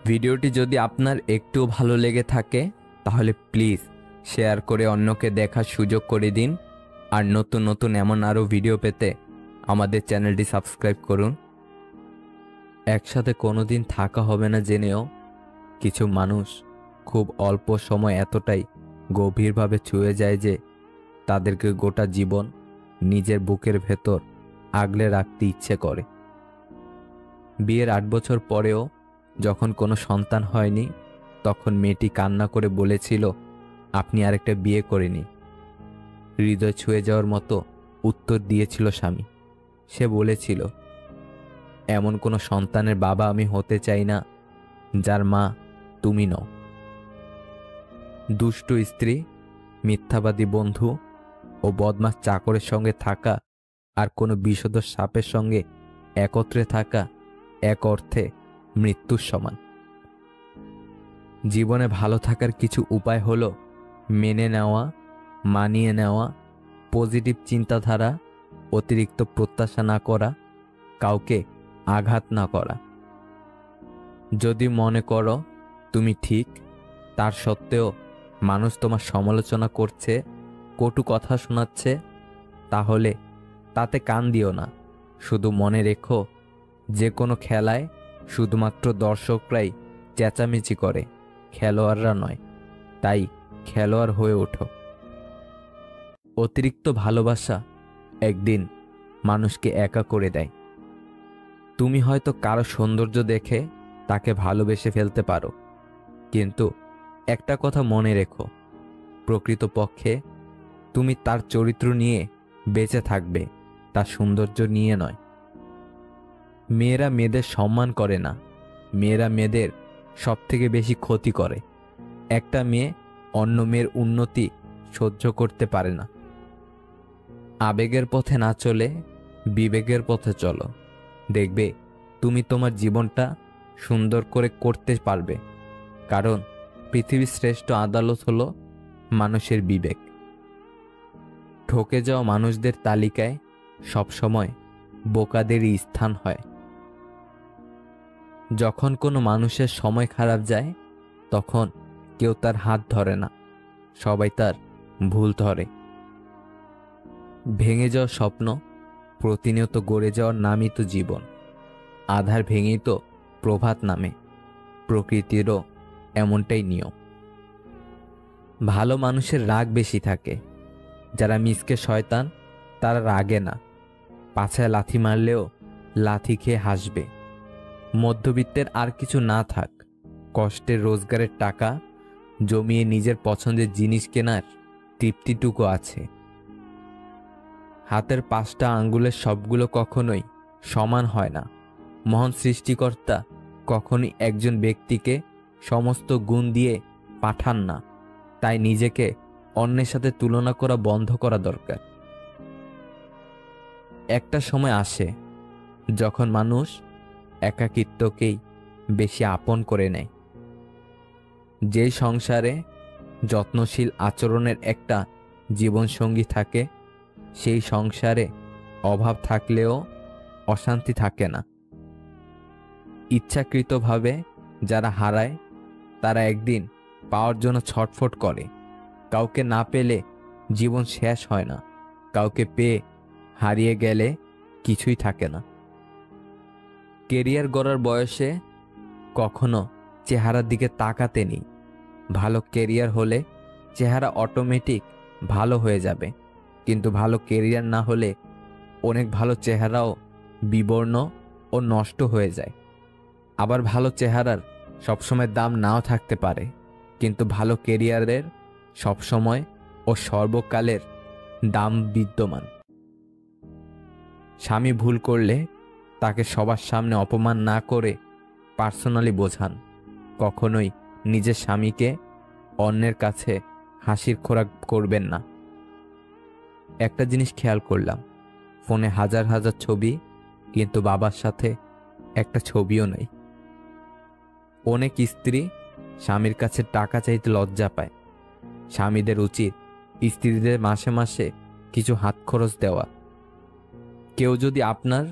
ভিডিওটি যদি আপনার একটুও ভালো লেগে থাকে তাহলে প্লিজ শেয়ার করে অন্যকে দেখার সুযোগ করে দিন। আর নতুন নতুন এমন আরও ভিডিও পেতে আমাদের চ্যানেলটি সাবস্ক্রাইব করুন। একসাথে কোনোদিন থাকা হবে না জেনেও কিছু মানুষ খুব অল্প সময় এতটাই গভীরভাবে ছুঁয়ে যায় যে তাদেরকে গোটা জীবন নিজের বুকের ভেতর আগলে রাখতে ইচ্ছে করে। বিয়ের 8 বছর পরেও যখন কোনো সন্তান হয়নি তখন মেয়েটি কান্না করে বলেছিল, আপনি আরেকটা বিয়ে করেনি। হৃদয় ছুঁয়ে যাওয়ার মতো উত্তর দিয়েছিল স্বামী। সে বলেছিল, এমন কোনো সন্তানের বাবা আমি হতে চাই না যার মা তুমি নও। দুষ্টু স্ত্রী, মিথ্যাবাদী বন্ধু ও বদমাশ চাকরের সঙ্গে থাকা আর কোনো বিষধর সাপের সঙ্গে একত্রে থাকা এক অর্থে মৃত্যুর সমান। জীবনে ভালো থাকার কিছু উপায় হলো মেনে নেওয়া, মানিয়ে নেওয়া, পজিটিভ চিন্তাধারা, অতিরিক্ত প্রত্যাশা না করা, কাউকে আঘাত না করা। যদি মনে করো তুমি ঠিক, তার সত্ত্বেও মানুষ তোমার সমালোচনা করছে, কটু কথা শোনাচ্ছে, তাহলে তাতে কান দিও না। শুধু মনে রেখো, যে কোনো খেলায় শুধুমাত্র দর্শকরাই চেঁচামেচি করে, খেলোয়াড়রা নয়। তাই খেলোয়াড় হয়ে ওঠো। অতিরিক্ত ভালোবাসা একদিন মানুষকে একা করে দেয়। তুমি হয়তো কারো সৌন্দর্য দেখে তাকে ভালোবেসে ফেলতে পারো, কিন্তু একটা কথা মনে রেখো, প্রকৃতপক্ষে তুমি তার চরিত্র নিয়ে বেঁচে থাকবে, তার সৌন্দর্য নিয়ে নয়। মেয়েরা মেয়েদের সম্মান করে না, মেয়েরা মেয়েদের সবথেকে বেশি ক্ষতি করে। একটা মেয়ে অন্য মেয়ের উন্নতি সহ্য করতে পারে না। আবেগের পথে না চলে বিবেকের পথে চলো, দেখবে তুমি তোমার জীবনটা সুন্দর করে করতে পারবে। কারণ পৃথিবীর শ্রেষ্ঠ আদালত হলো মানুষের বিবেক। ঠকে যাওয়া মানুষদের তালিকায় সবসময় বোকাদেরই স্থান হয়। যখন কোনো মানুষের সময় খারাপ যায়, তখন কেউ তার হাত ধরে না, সবাই তার ভুল ধরে। ভেঙে যাওয়া স্বপ্ন প্রতিনিয়ত গড়ে যাওয়ার নামই তো জীবন। আধার ভেঙেই তো প্রভাত নামে। প্রকৃতিরও এমনটাই নিয়ম। ভালো মানুষের রাগ বেশি থাকে। যারা মিসকে শয়তান, তারা রাগে না, পাছায় লাথি মারলেও লাথি খেয়ে হাসবে। মধ্যবিত্তের আর কিছু না থাক, কষ্টের রোজগারের টাকা জমিয়ে নিজের পছন্দের জিনিস কেনার তৃপ্তিটুকু আছে। হাতের 5টা আঙ্গুলের সবগুলো কখনোই সমান হয় না। মহান সৃষ্টিকর্তা কখনোই একজন ব্যক্তিকে সমস্ত গুণ দিয়ে পাঠান না। তাই নিজেকে অন্যের সাথে তুলনা করা বন্ধ করা দরকার। একটা সময় আসে যখন মানুষ একাকিত্বকেই বেশি আপন করে নেয়। যেই সংসারে যত্নশীল আচরণের একটা জীবনসঙ্গী থাকে, সেই সংসারে অভাব থাকলেও অশান্তি থাকে না। ইচ্ছাকৃতভাবে যারা হারায়, তারা একদিন পাওয়ার জন্য ছটফট করে। কাউকে না পেলে জীবন শেষ হয় না, কাউকে পেয়ে হারিয়ে গেলে কিছুই থাকে না। কেরিয়ার গড়ার বয়সে কখনো চেহারার দিকে তাকাতে নেই। ভালো কেরিয়ার হলে চেহারা অটোমেটিক ভালো হয়ে যাবে, কিন্তু ভালো কেরিয়ার না হলে অনেক ভালো চেহারাও বিবর্ণ ও নষ্ট হয়ে যায়। আবার ভালো চেহারার সবসময় দাম নাও থাকতে পারে, কিন্তু ভালো কেরিয়ারের সবসময় ও সর্বকালের দাম বিদ্যমান। স্বামী ভুল করলে তাকে সবার সামনে অপমান না করে পার্সোনালি বোঝান। কখনোই নিজের স্বামীকে অন্যের কাছে হাসির খোরাক করবেন না। একটা জিনিস খেয়াল করলাম, ফোনে হাজার হাজার ছবি, কিন্তু বাবার সাথে একটা ছবিও নেই। অনেক স্ত্রী স্বামীর কাছে টাকা চাইতে লজ্জা পায়। স্বামীদের উচিত স্ত্রীদের মাসে মাসে কিছু হাত খরচ দেওয়া। কেউ যদি আপনার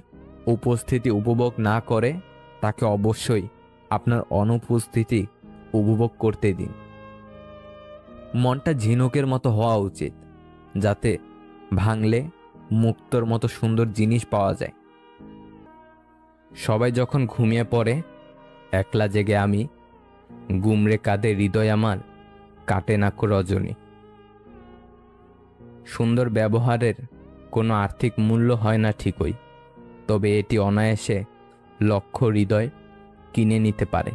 উপস্থিতি উপভোগ না করে, তাকে অবশ্যই আপনার অনুপস্থিতি উপভোগ করতে দিন। মনটা ঝিনুকের মতো হওয়া উচিত, যাতে ভাঙলে মুক্তোর মতো সুন্দর জিনিস পাওয়া যায়। সবাই যখন ঘুমিয়ে পড়ে, একলা জেগে আমি, গুমরে কাঁদে হৃদয় আমার, কাটে না কো রজনী। সুন্দর ব্যবহারের কোনো আর্থিক মূল্য হয় না ঠিকই, তবে এটি অনায়াসে লক্ষ হৃদয় কিনে নিতে পারে।